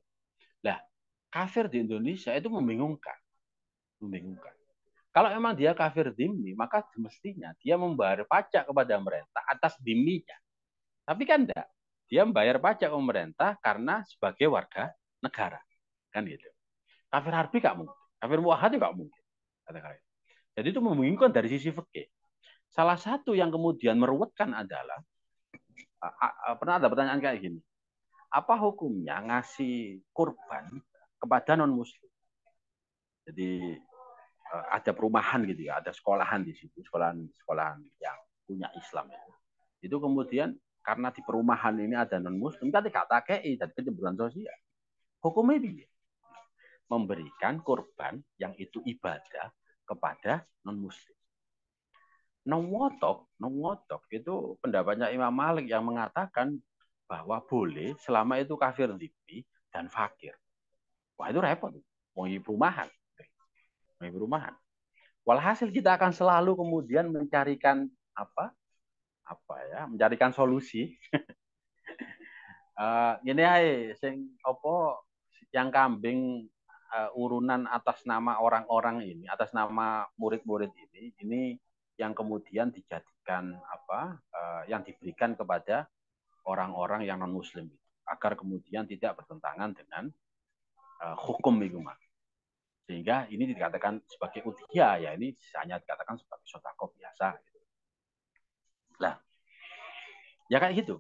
Nah, kafir di Indonesia itu membingungkan. Membingungkan. Kalau memang dia kafir dhimmi, maka semestinya dia membayar pajak kepada pemerintah atas dhimminya. Tapi kan enggak. Dia membayar pajak ke pemerintah karena sebagai warga negara. Kan gitu. Kafir harbi enggak mungkin. Kafir muahad juga enggak mungkin. Jadi itu membingungkan dari sisi fikih. Salah satu yang kemudian meruwetkan adalah pernah ada pertanyaan kayak gini. Apa hukumnya ngasih kurban kepada non-muslim? Jadi ada perumahan gitu ya, ada sekolahan di situ, sekolahan yang punya Islam ya. Itu kemudian karena di perumahan ini ada non-muslim, kan tidak takei dan kejemputan sosial. Hukumnya ini memberikan kurban yang itu ibadah kepada non-muslim. Nongwotok itu pendapatnya Imam Malik yang mengatakan bahwa boleh selama itu kafir dhimmi dan fakir. Wah itu repot. Mau perumahan. Walhasil kita akan selalu kemudian mencarikan mencarikan solusi. Ini aja sing opo yang kambing urunan atas nama orang-orang ini, atas nama murid-murid ini yang kemudian dijadikan yang diberikan kepada orang-orang yang non muslim agar kemudian tidak bertentangan dengan hukum itu mah. Sehingga ini dikatakan sebagai udhiyah, ya ini hanya dikatakan sebagai sedekah biasa. Lah, ya kayak gitu,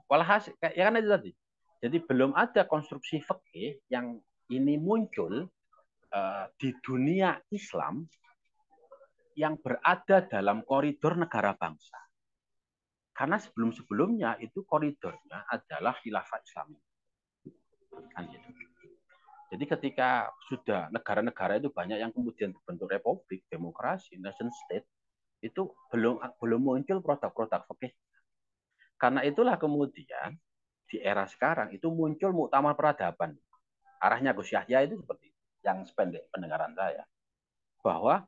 Walhasil, ya kan itu tadi. Jadi belum ada konstruksi fikih yang ini muncul di dunia Islam yang berada dalam koridor negara bangsa. Karena sebelum-sebelumnya itu koridornya adalah khilafah Islam. Kan gitu. Jadi ketika sudah negara-negara itu banyak yang kemudian berbentuk republik, demokrasi, nation state, itu belum muncul produk-produk fikih. Karena itulah kemudian di era sekarang itu muncul muktamar peradaban. Arahnya Gus Yahya itu seperti itu, yang sependek pendengaran saya. Bahwa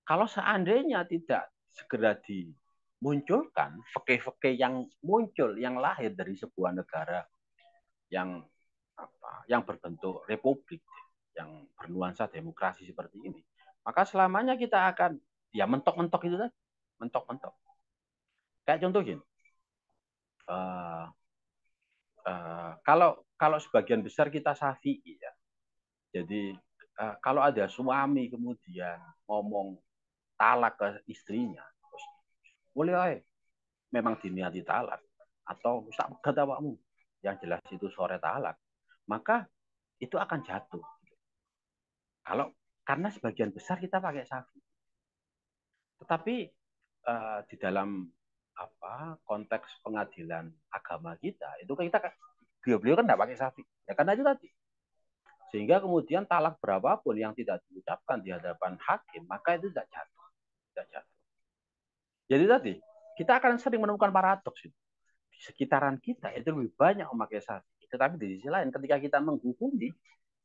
kalau seandainya tidak segera dimunculkan fikih-fikih yang muncul, yang lahir dari sebuah negara yang yang berbentuk republik, yang bernuansa demokrasi seperti ini, maka selamanya kita akan ya mentok-mentok itu tadi, mentok-mentok. Kayak contoh gini, kalau sebagian besar kita Syafi'i ya, jadi kalau ada suami kemudian ngomong talak ke istrinya, terus boleh aja, memang diniati talak atau sak pegat awakmu, yang jelas itu sore talak, maka itu akan jatuh. Kalau karena sebagian besar kita pakai Syafi'i. Tetapi di dalam konteks pengadilan agama kita itu kita beliau kan tidak pakai Syafi'i. Ya karena itu tadi. Sehingga kemudian talak berapapun yang tidak diucapkan di hadapan hakim, maka itu tidak jatuh. Tidak jatuh. Jadi tadi, kita akan sering menemukan paradoks itu. Di sekitaran kita itu lebih banyak memakai Syafi'i. Tetapi di sisi lain, ketika kita menghukumi,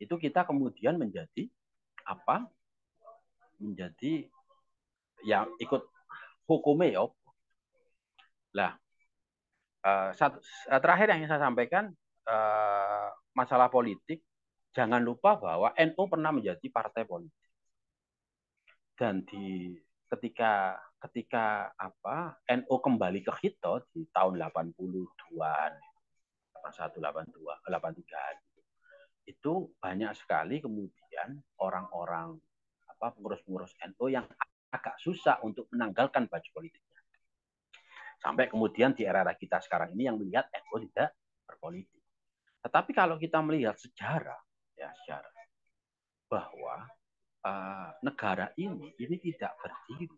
itu kita kemudian menjadi apa? Menjadi yang ikut hukumnya ya. Lah, terakhir yang saya sampaikan masalah politik, jangan lupa bahwa NU pernah menjadi partai politik. Dan ketika NU kembali ke Hito di tahun 82-an, 81, 82, 83 itu banyak sekali kemudian orang-orang pengurus-pengurus NU yang agak susah untuk menanggalkan baju politiknya. Sampai kemudian di era kita sekarang ini yang melihat NU tidak berpolitik. Tetapi kalau kita melihat sejarah bahwa negara ini tidak berdiri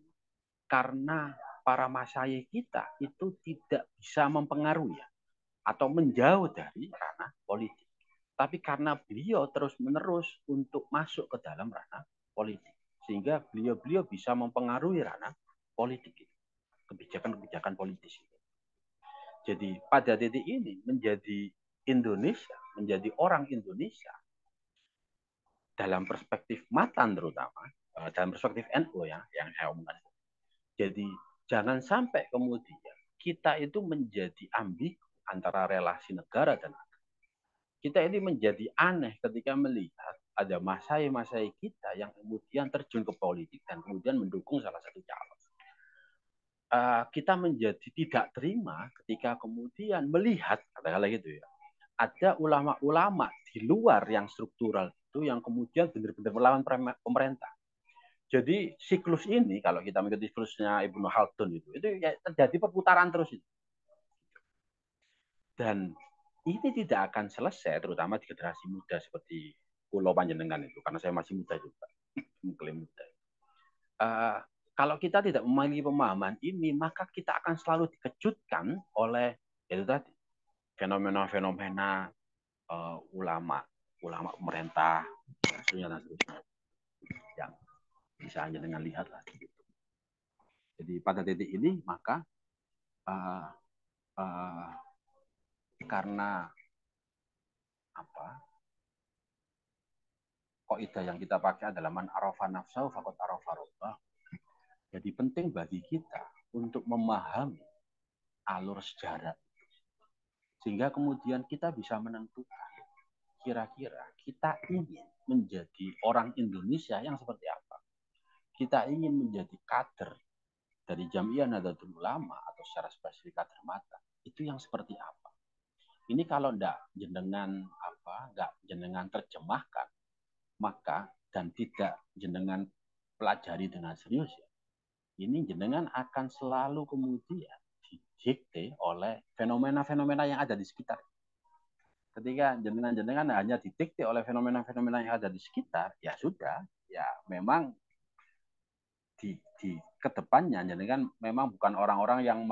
karena para masyayikh kita itu tidak bisa mempengaruhi atau menjauh dari ranah politik. Tapi karena beliau terus-menerus untuk masuk ke dalam ranah politik. Sehingga beliau bisa mempengaruhi ranah politik itu. Kebijakan-kebijakan politis itu. Jadi pada titik ini menjadi Indonesia, menjadi orang Indonesia dalam perspektif Matan terutama, dalam perspektif NU ya, yang saya omongkan. Jadi jangan sampai kemudian kita itu menjadi ambigu antara relasi negara dan agama. Kita ini menjadi aneh ketika melihat ada masai-masai kita yang kemudian terjun ke politik dan kemudian mendukung salah satu calon. Kita menjadi tidak terima ketika kemudian melihat, katakanlah gitu ya, ada ulama-ulama di luar yang struktural itu yang kemudian benar-benar melawan pemerintah. Jadi siklus ini kalau kita mengikuti siklusnya Ibnu Khaldun itu ya terjadi perputaran terus itu. Dan ini tidak akan selesai terutama di generasi muda seperti Pulau Panjenengan itu karena saya masih muda juga, mengklaim muda. Kalau kita tidak memiliki pemahaman ini maka kita akan selalu dikejutkan oleh itu tadi fenomena-fenomena ulama pemerintah dan seterusnya yang bisa hanya dengan lihat lah. Jadi pada titik ini maka karena kaidah yang kita pakai adalah man arafa nafsahu faqad arafa rabbah. Jadi penting bagi kita untuk memahami alur sejarah sehingga kemudian kita bisa menentukan kira-kira kita ingin menjadi orang Indonesia yang seperti apa. Kita ingin menjadi kader dari Jamiah Nahdlatul Ulama atau secara spesifik kader mata. Itu yang seperti apa? Ini kalau enggak jenengan terjemahkan, maka dan tidak jenengan pelajari dengan serius ya, ini jenengan akan selalu kemudian didikte oleh fenomena-fenomena yang ada di sekitar. Ketika jenengan hanya didikte oleh fenomena-fenomena yang ada di sekitar, ya sudah, ya memang di kedepannya jenengan memang bukan orang-orang yang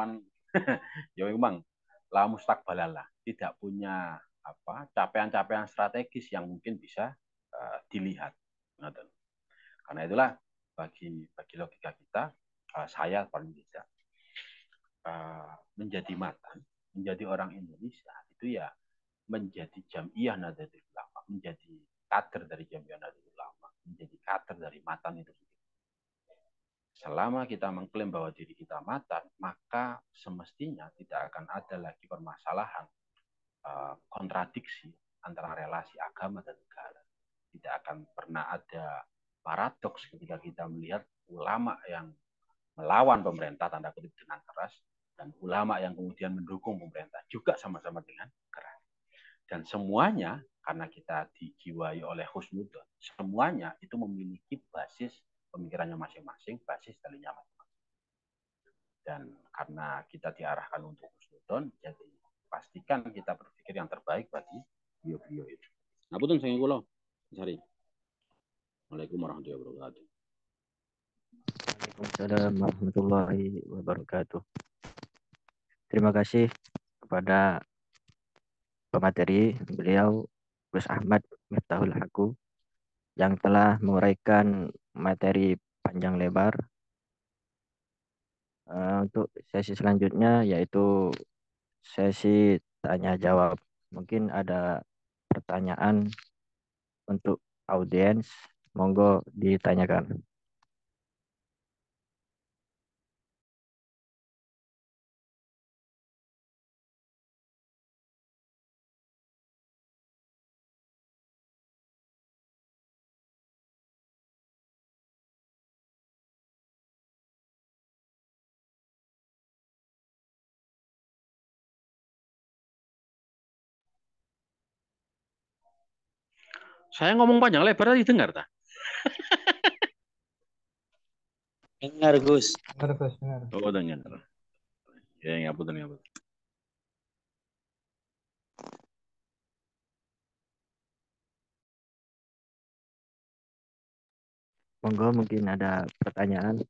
ya memang la mustaqbalalah, tidak punya capaian-capaian strategis yang mungkin bisa dilihat. Karena itulah bagi logika kita, saya paling tidak menjadi matan, menjadi orang Indonesia itu ya menjadi Jam'iyah Nahdlatul Ulama, menjadi kader dari Jam'iyah Nahdlatul Ulama, menjadi kader dari matan itu. Selama kita mengklaim bahwa diri kita matan, maka semestinya tidak akan ada lagi permasalahan kontradiksi antara relasi agama dan negara. Tidak akan pernah ada paradoks ketika kita melihat ulama yang melawan pemerintah tanda kutip dengan keras dan ulama yang kemudian mendukung pemerintah juga sama-sama dengan keras. Dan semuanya karena kita dijiwai oleh husnudzon, semuanya itu memiliki basis pemikirannya masing-masing, basis dalilnya masing-masing. Dan karena kita diarahkan untuk husnudzon, jadi pastikan kita berpikir yang terbaik bagi beliau-beliau itu. Nah, betul saya kula. Sari. Assalamualaikum warahmatullahi wabarakatuh. Waalaikumsalam warahmatullahi wabarakatuh. Terima kasih kepada pemateri beliau Gus Ahmad Miftahul Haku yang telah menguraikan materi panjang lebar. Untuk sesi selanjutnya yaitu sesi tanya jawab. Mungkin ada pertanyaan untuk audiens, monggo ditanyakan. Saya ngomong panjang lebar tadi dengar tak? Dengar Gus. Dengar Gus, dengar. Oh, dengar. Ya, betul. Monggo mungkin ada pertanyaan.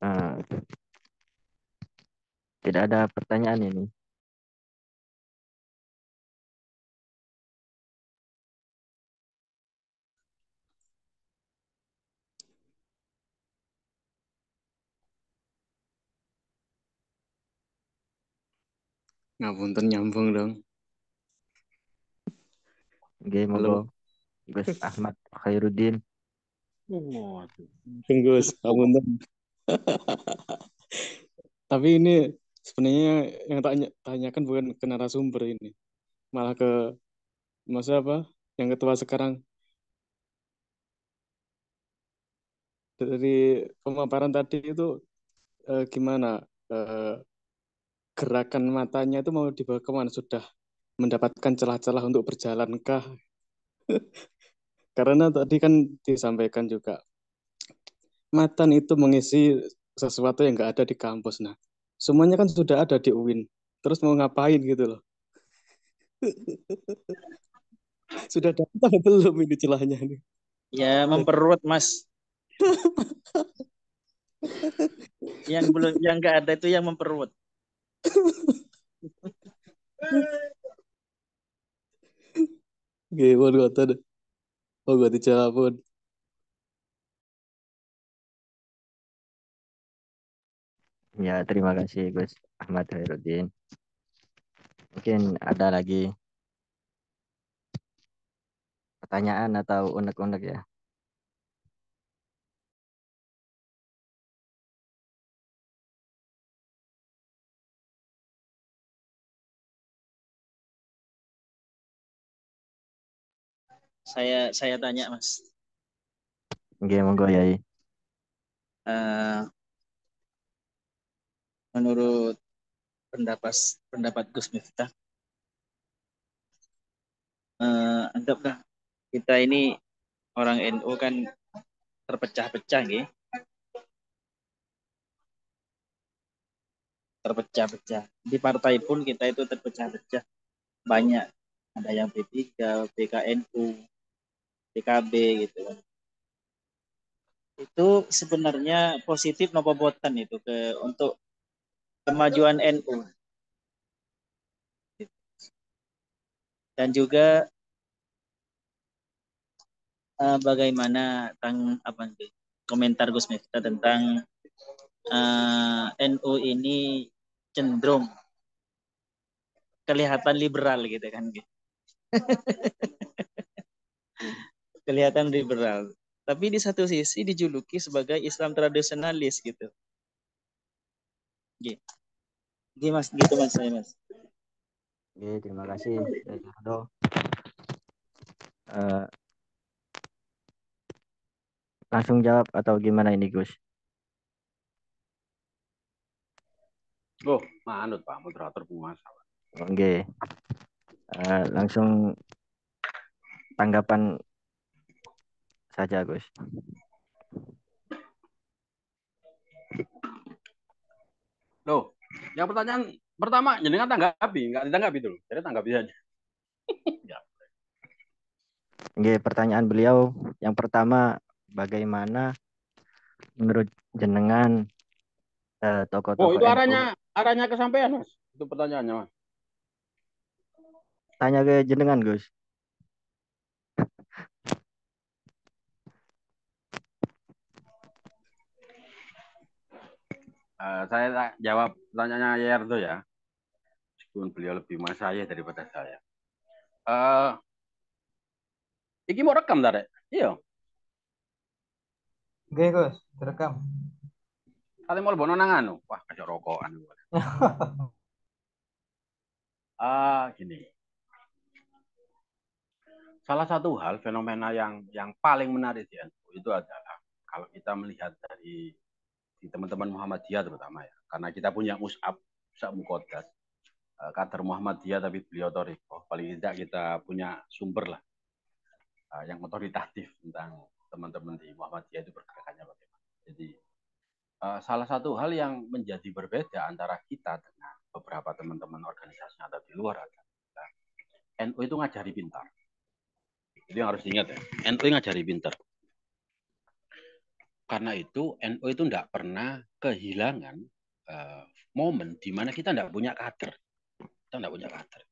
Uh, Tidak ada pertanyaan ini. Ngapunten nyambung dong. Oke, monggo Gus Ahmad Khairuddin. Oh, Gus, ngapunten. Tapi ini sebenarnya yang tanyakan bukan ke narasumber ini, malah ke masa apa yang ketua sekarang. Dari pemaparan tadi itu gimana gerakan matanya itu mau dibawa kemana? Sudah mendapatkan celah-celah untuk berjalankah? Karena tadi kan disampaikan juga matan itu mengisi sesuatu yang nggak ada di kampus. Nah, semuanya kan sudah ada di UIN. Terus mau ngapain gitu loh? Sudah dapat belum ini celahnya nih? Ya, memperluas Mas. Yang belum, yang nggak ada itu yang memperluas. Gimana kata deh? Oh, gue dijawab pun. Ya, terima kasih Gus Ahmad Khairuddin. Mungkin ada lagi pertanyaan atau unek-unek ya. Saya tanya Mas. Oke, monggo Yai. eh, menurut pendapat pendapat Gus Miftah, anggaplah kita ini orang NU kan terpecah-pecah gitu, terpecah-pecah. Di partai pun kita itu terpecah-pecah. Banyak. Ada yang P3, PKNU, PKB gitu kan. Itu sebenarnya positif nopo boten itu untuk kemajuan NU. Dan juga bagaimana komentar Gus Miftah tentang NU ini cenderung kelihatan liberal gitu kan, kelihatan liberal. Tapi di satu sisi dijuluki sebagai Islam tradisionalis gitu. Gitu mas saya mas. Oke, terima kasih Dari Aldo. Eh, langsung jawab atau gimana ini Gus? Oh, manut Pak moderator penguasa. Oke, langsung tanggapan saja Gus. Loh, yang pertanyaan pertama jenengan tanggapi, nggak ditanggapi dulu. Jadi tanggapi aja. Ya. Oke, pertanyaan beliau yang pertama, bagaimana menurut jenengan Oh, tokoh-tokoh itu NU? arahnya kesampaian, Mas. Itu pertanyaannya, Mas. Tanya ke jenengan Gus. Saya jawab pertanyaannya Yerdo ya. Meskipun beliau lebih mas saya daripada saya. Iki mau rekam tadi? Iya. Oke, Gus, direkam. Kali mau bono nangan. Wah, kacau rokokan. Gini. Salah satu hal fenomena yang paling menarik di NU itu adalah kalau kita melihat dari di teman-teman Muhammadiyah terutama ya, karena kita punya Mus'ab Muqaddas, kader Muhammadiyah tapi beliau Thariqah, paling tidak kita punya sumber lah yang otoritatif tentang teman-teman di Muhammadiyah itu pergerakannya bagaimana. Jadi salah satu hal yang menjadi berbeda antara kita dengan beberapa teman-teman organisasi yang ada di luar adalah NU itu ngajari pintar. Itu yang harus diingat ya. NU ngajari pintar. Karena itu NU itu tidak pernah kehilangan momen di mana kita tidak punya kader. Kita tidak punya kader.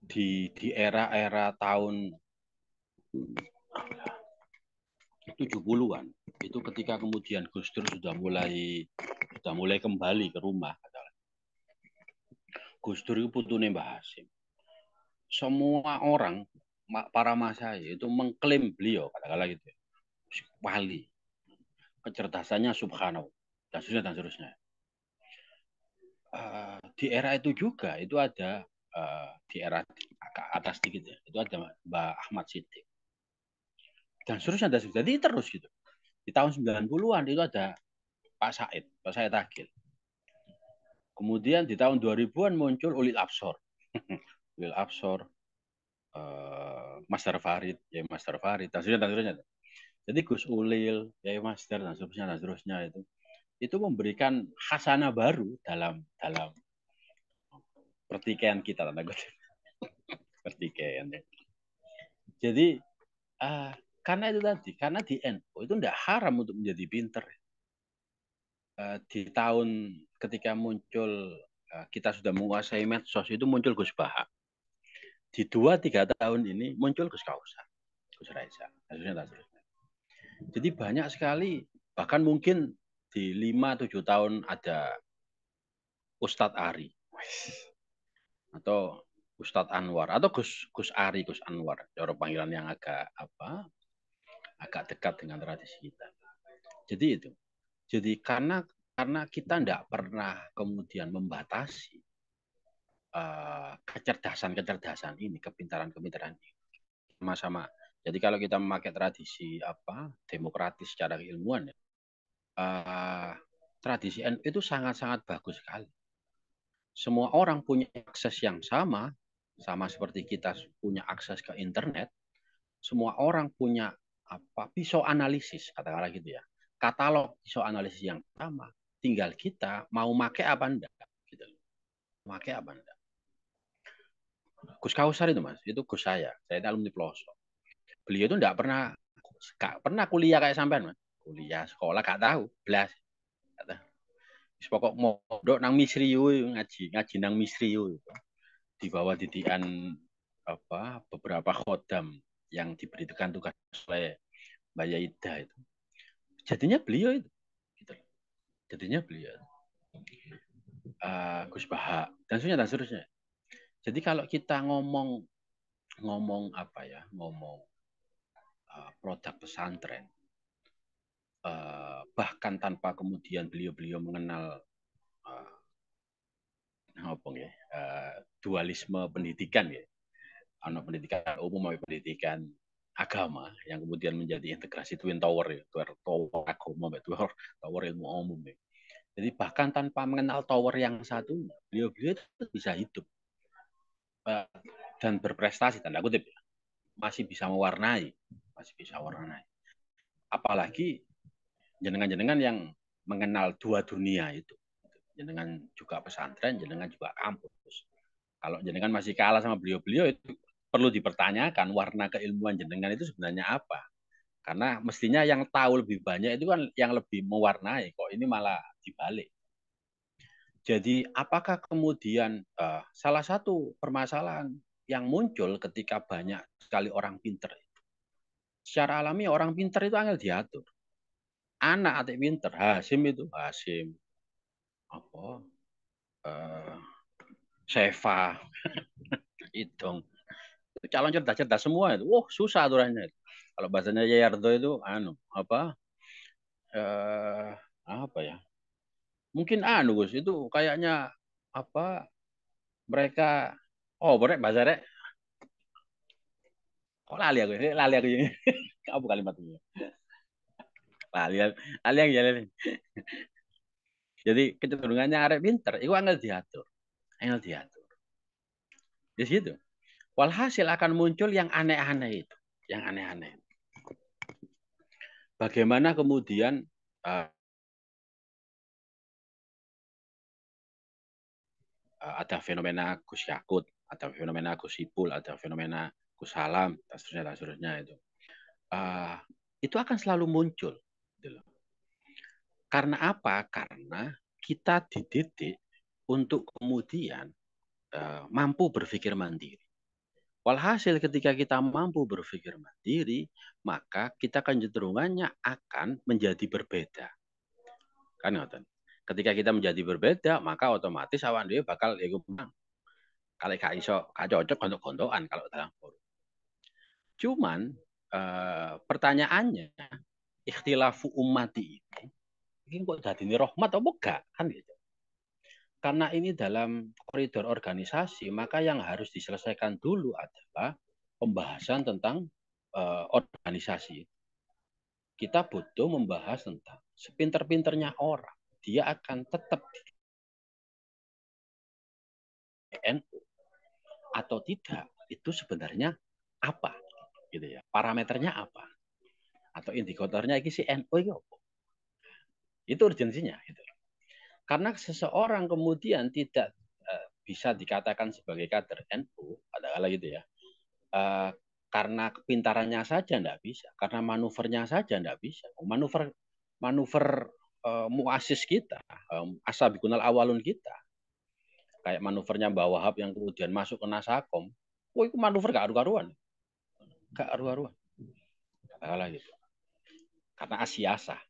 Di era-era tahun 70-an itu ketika kemudian Gus Dur sudah mulai kembali ke rumah. Gus Dur itu putune Mbah Hasim. Semua orang para masai itu mengklaim beliau katakanlah gitu ya, wali, kecerdasannya subhanallah dan seterusnya dan seterusnya. Di era itu juga itu ada di era atas sedikit ya, itu ada Mbak Ahmad Siddiq dan seterusnya dan seterusnya. Jadi terus gitu. Di tahun 90-an itu ada Pak Said Akil. Kemudian di tahun 2000-an muncul Ulil Absor. Ulil Absor, Master Farid, ya Master Farid, dan seterusnya. Jadi Gus Ulil, ya Master, dan seterusnya itu memberikan khasanah baru dalam pertikaian kita, tanda kutip. Pertikaian. Ya. Jadi karena itu tadi, karena di NU itu tidak haram untuk menjadi pinter. Di tahun ketika muncul kita sudah menguasai medsos itu muncul Gus Baha. Di 2-3 tahun ini muncul Gus Kausar, Gus Raisa. Jadi banyak sekali, bahkan mungkin di 5-7 tahun ada Ustadz Ari atau Ustadz Anwar atau Gus Ari, Gus Anwar, cara panggilan yang agak dekat dengan tradisi kita. Jadi itu. Jadi karena kita tidak pernah kemudian membatasi kecerdasan ini, kepintaran ini sama-sama Jadi kalau kita memakai tradisi demokratis secara keilmuan, tradisi NU itu sangat-sangat bagus sekali. Semua orang punya akses yang sama seperti kita punya akses ke internet. Semua orang punya pisau analisis, katakanlah gitu ya, katalog pisau analisis yang sama. Tinggal kita mau pakai apa enggak, gitu. Pakai apa enggak. Gus Kausar itu Mas, itu Gus saya alumni pelosok. Beliau itu enggak pernah kuliah kayak sampean Mas. Kuliah sekolah gak tahu, belas. Pokok mondok nang Misriu ngaji nang Misriu di bawah didikan beberapa khodam yang diberikan tugas oleh Mbak Yaida itu. Jadinya beliau itu. Gitu. Jadinya beliau. Gus Baha dan seterusnya. Jadi kalau kita ngomong produk pesantren, bahkan tanpa kemudian beliau mengenal dualisme pendidikan ya, pendidikan umum maupun pendidikan agama yang kemudian menjadi integrasi twin tower ya, tower agama, tower ilmu umum ya. Jadi bahkan tanpa mengenal tower yang satunya, beliau itu bisa hidup dan berprestasi tanda kutip ya. Masih bisa mewarnai. Apalagi jenengan-jenengan yang mengenal dua dunia itu. Jenengan juga pesantren, jenengan juga kampus. Kalau jenengan masih kalah sama beliau-beliau itu perlu dipertanyakan warna keilmuan jenengan itu sebenarnya apa. Karena mestinya yang tahu lebih banyak itu kan yang lebih mewarnai. Kok ini malah dibalik. Jadi apakah kemudian salah satu permasalahan yang muncul ketika banyak sekali orang pinter itu. Secara alami orang pinter itu angel diatur. Anak atik pinter, Hasim Seva, Idong. Calon cerdas-cerdas semua itu. Susah aturannya. Kalau bahasanya Yayardo itu mungkin Gus itu kayaknya mereka bahasa rek kok lali aku ini. Apa kalimatnya? Lali yang jalan. Jadi kecenderungannya arek pinter itu angel diatur. Di situ. Walhasil akan muncul yang aneh-aneh itu, Bagaimana kemudian ada fenomena Gus Yakut, ada fenomena Gus Ipul, ada fenomena Gus Salam, dan seterusnya itu. Itu akan selalu muncul. Gitu. Karena apa? Karena kita dididik untuk kemudian mampu berpikir mandiri. Walhasil ketika kita mampu berpikir mandiri, maka kita kecenderungannya akan menjadi berbeda. Kan ngoten. Ketika kita menjadi berbeda, maka otomatis awan dhewe bakal iku menang. Kalau gak iso, gak cocok gontok-gontokan kalau dalam forum. Cuman pertanyaannya, ikhtilafu ummati ini kok dadine rahmat apa enggak? Kan gitu. Karena ini dalam koridor organisasi, maka yang harus diselesaikan dulu adalah pembahasan tentang organisasi. Kita butuh membahas tentang sepinter-pinternya orang, dia akan tetap di NU atau tidak, itu sebenarnya apa? Gitu ya. Parameternya apa? Atau indikatornya ini si NU itu apa? Itu urgensinya. Gitu. Karena seseorang kemudian tidak bisa dikatakan sebagai kader NU, adalah gitu ya, karena kepintarannya saja tidak bisa, karena manuvernya saja tidak bisa. Manuver muasis kita, asabiqunal awalun kita, kayak manuvernya Mbak Wahab yang kemudian masuk ke Nasakom, itu manuver gak aru-aruan, katakanlah gitu, karena asiasa.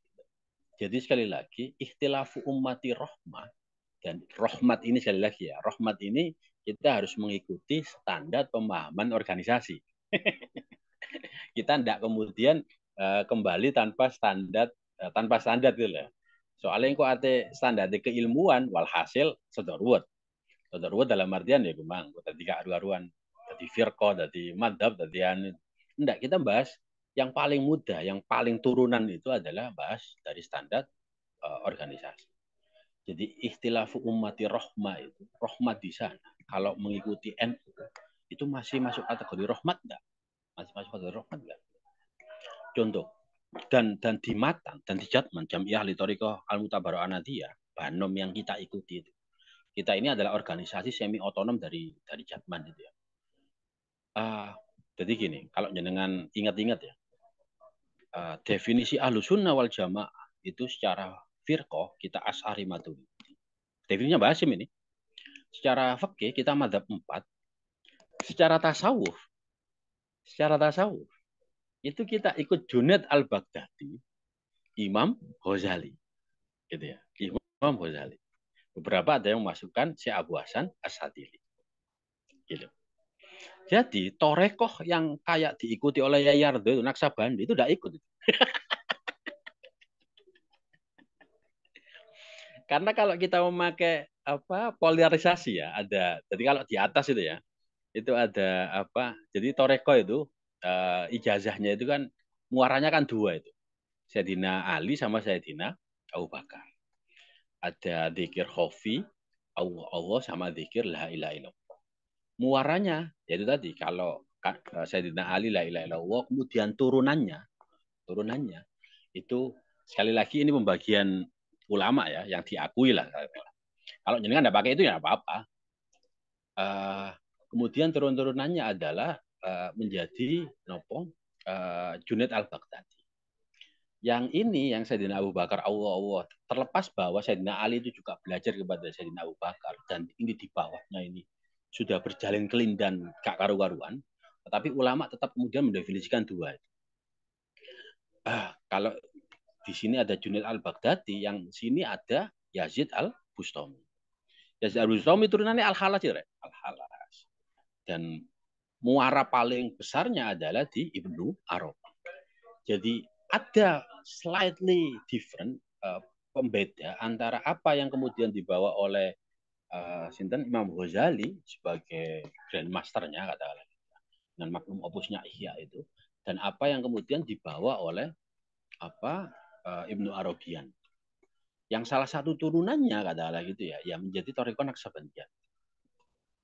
Jadi sekali lagi, ikhtilafu ummati rahmah. Dan rahmat ini sekali lagi ya, rahmat ini kita harus mengikuti standar pemahaman organisasi. Kita tidak kemudian kembali tanpa standar gitu lah. Soalnya kok ate standar keilmuan walhasil sodorwut dalam artian ya memang tadi aru-aruan, tadi firqah, tadi madhab, tadi Enggak, kita bahas yang paling mudah, yang paling turunan itu adalah bahas dari standar organisasi. Jadi ikhtilafu ummati rahmah itu, rahmat di sana. Kalau mengikuti NU, itu masih masuk kategori rahmat enggak? Masih masuk kategori rahmat enggak? Contoh, dan di Matan dan di Jatman Jamiah Ahli Thariqah Al-Mutabarra'ah Anadiyah, Banom yang kita ikuti itu. Kita ini adalah organisasi semi otonom dari Jatman itu ya. Jadi gini, kalau jenengan ingat-ingat ya, definisi Ahlussunnah wal Jamaah itu secara firqah kita Asy'ari Maturidi. Definisinya Basim ini. Secara fikih kita madzhab 4. Secara tasawuf itu kita ikut Junaid al-Baghdadi, Imam Ghazali, gitu ya. Imam Ghazali. Beberapa ada yang memasukkan Syekh Abu Hasan As-Sadili. Gitu. Jadi torekoh yang kayak diikuti oleh Yayardo itu Naksabandi itu tidak ikut. Karena kalau kita memakai polarisasi ya ada. Jadi kalau di atas itu ada apa? Jadi toreko itu ijazahnya itu kan muaranya kan dua itu. Sayyidina Ali sama Sayyidina Abu Bakar. Ada dzikir khofi, Allah sama dzikir la ilaha illallah. Muaranya yaitu tadi kalau Sayyidina Ali la ilaha illallah, kemudian turunannya itu sekali lagi ini pembagian ulama ya yang diakui lah. Kalau jenengan nggak pakai itu ya apa-apa. Kemudian turun-turunannya adalah menjadi Junaid al-Baghdadi. Yang ini yang Sayyidina Abu Bakar Allah terlepas bahwa Sayyidina Ali itu juga belajar kepada Sayyidina Abu Bakar dan ini di bawahnya ini sudah berjalin kelindan gak karu-karuan, tetapi ulama tetap kemudian mendefinisikan dua. Kalau di sini ada Junaid al-Baghdadi, yang sini ada Yazid al-Bustami. Yazid al-Bustami turunannya Al-Halas ya, Al-Halas. Dan muara paling besarnya adalah di Ibnu Arabi. Jadi ada slightly different pembeda antara apa yang kemudian dibawa oleh Imam Ghazali sebagai grandmasternya katakanlah dengan maklum opusnya Ihya itu, dan apa yang kemudian dibawa oleh Ibnu Arabian. Yang salah satu turunannya katakanlah gitu ya, yang menjadi Thariqah Naqsabandiyah.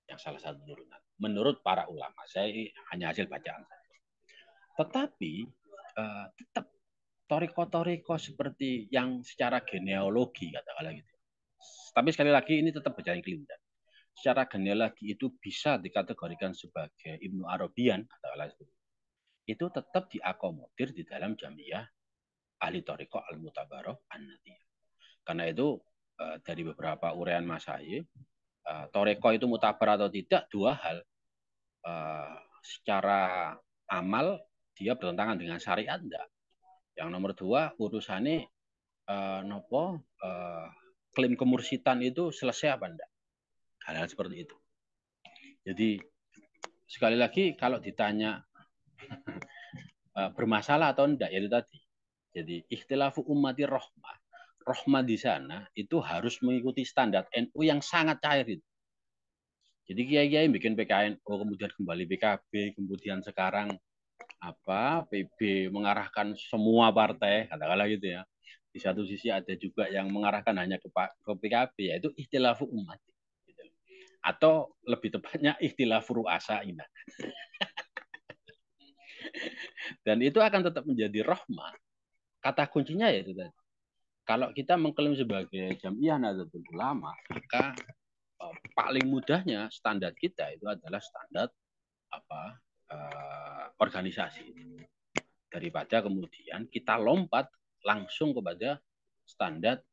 Yang salah satu turunan. Menurut para ulama, saya hanya hasil bacaan saja. Tetapi tetap toriko-toriko seperti yang secara genealogi katakanlah gitu. Tapi sekali lagi ini tetap berjalan kelindan. Secara genealogi itu bisa dikategorikan sebagai Ibnu Arabian katakanlah itu. Itu tetap diakomodir di dalam Jamiah Ahli Thariqah Al-Mutabarra'ah An-Nadiyah. Karena itu dari beberapa uraian Mas Haye, toriko itu mutabar atau tidak dua hal. Secara amal dia bertentangan dengan syariat enggak. Yang nomor dua urusannya klaim kemursitan itu selesai apa enggak. Hal-hal seperti itu. Jadi sekali lagi kalau ditanya bermasalah atau enggak ya itu tadi. Jadi ikhtilafu ummati rahmah. Rahmah di sana itu harus mengikuti standar NU yang sangat cair itu. Jadi kiai-kiai bikin PKNU, kemudian kembali PKB, kemudian sekarang PB mengarahkan semua partai, katakanlah gitu ya. Di satu sisi ada juga yang mengarahkan hanya ke PKB, yaitu ikhtilafu umat. Gitu. Atau lebih tepatnya ikhtilafu ru'asa ini. Dan itu akan tetap menjadi rahmah. Kata kuncinya ya itu tadi. Kalau kita mengklaim sebagai Jamiah Nahdlatul Ulama, maka paling mudahnya standar kita itu adalah standar organisasi. Daripada kemudian kita lompat langsung kepada standar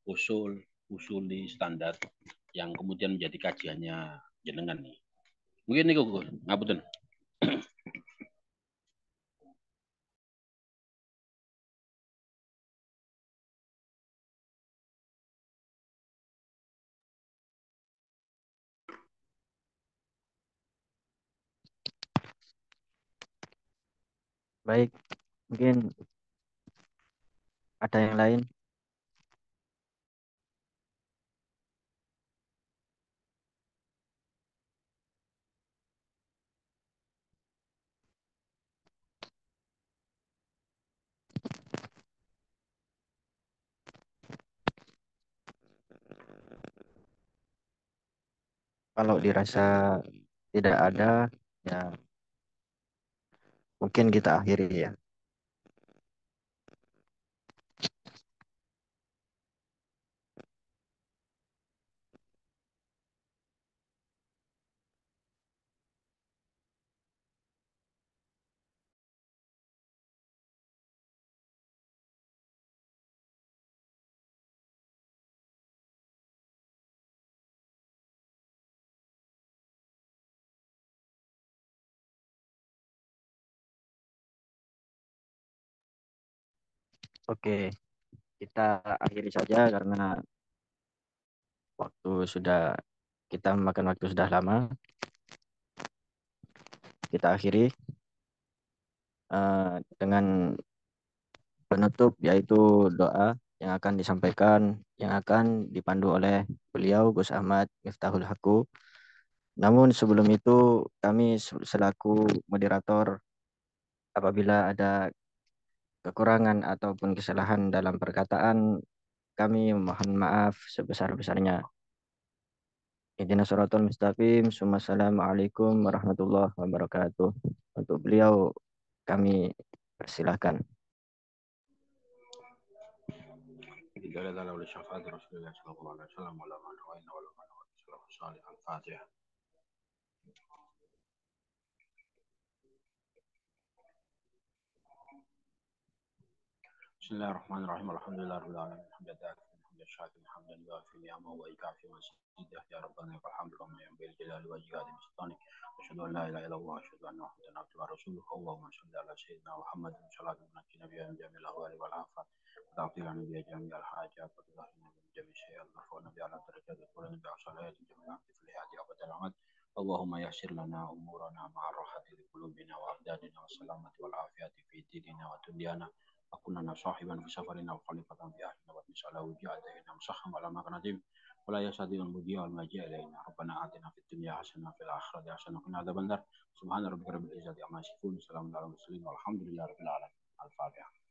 usuli standar yang kemudian menjadi kajiannya jenengan nih. Mungkin niku ngapunten. Baik, mungkin ada yang lain. Kalau dirasa tidak ada, ya mungkin kita akhiri ya. Oke, kita akhiri saja karena waktu sudah kita memakan waktu sudah lama. Kita akhiri dengan penutup yaitu doa yang akan disampaikan, yang akan dipandu oleh beliau Gus Ahmad Miftahul Haku. Namun sebelum itu kami selaku moderator, apabila ada kekurangan ataupun kesalahan dalam perkataan, kami mohon maaf sebesar-besarnya. Ihdinas siratal mustaqim. Assalamualaikum warahmatullahi wabarakatuh. Untuk beliau kami persilahkan. Bismillahirrahmanirrahim. Alhamdulillahirabbil alamin. Hamdan syakiran hamdan yuafi ni'amahu wa yukafi mazidah ya rabbana wa hamdu kama yanbaghi li jalali wajhika wa sultanik. Asyhadu an la ilaha illallah wa asyhadu anna Muhammadan abduhu wa rasuluhu. Allahumma shalli ala sayyidina Muhammadin sallallahu alaihi wa sallam jamil ahwali wal afat. Ta'tilana bi jamil hajat wa tudahina bi jamil syai'at wa nabi ala darajat wa qulana bi salati jamil aktif li hadi abadal amad. Allahumma yassir lana umurana ma'a rahati li qulubina wa abdanina wa salamati wal afiyati fi dinina wa dunyana. أكوننا صاحبا في سفرنا وخليفة في أهلنا وتسأل وجاء إلينا مسخم على ما ندم ولا يستطيع المجيء والمجيء إلينا ربنا آتنا في الدنيا حسنة وفي الآخرة حسنة وقنا عذاب النار سبحان ربك رب العزة عما يصفون وسلام على المرسلين والحمد لله رب العالمين. الفاتحة.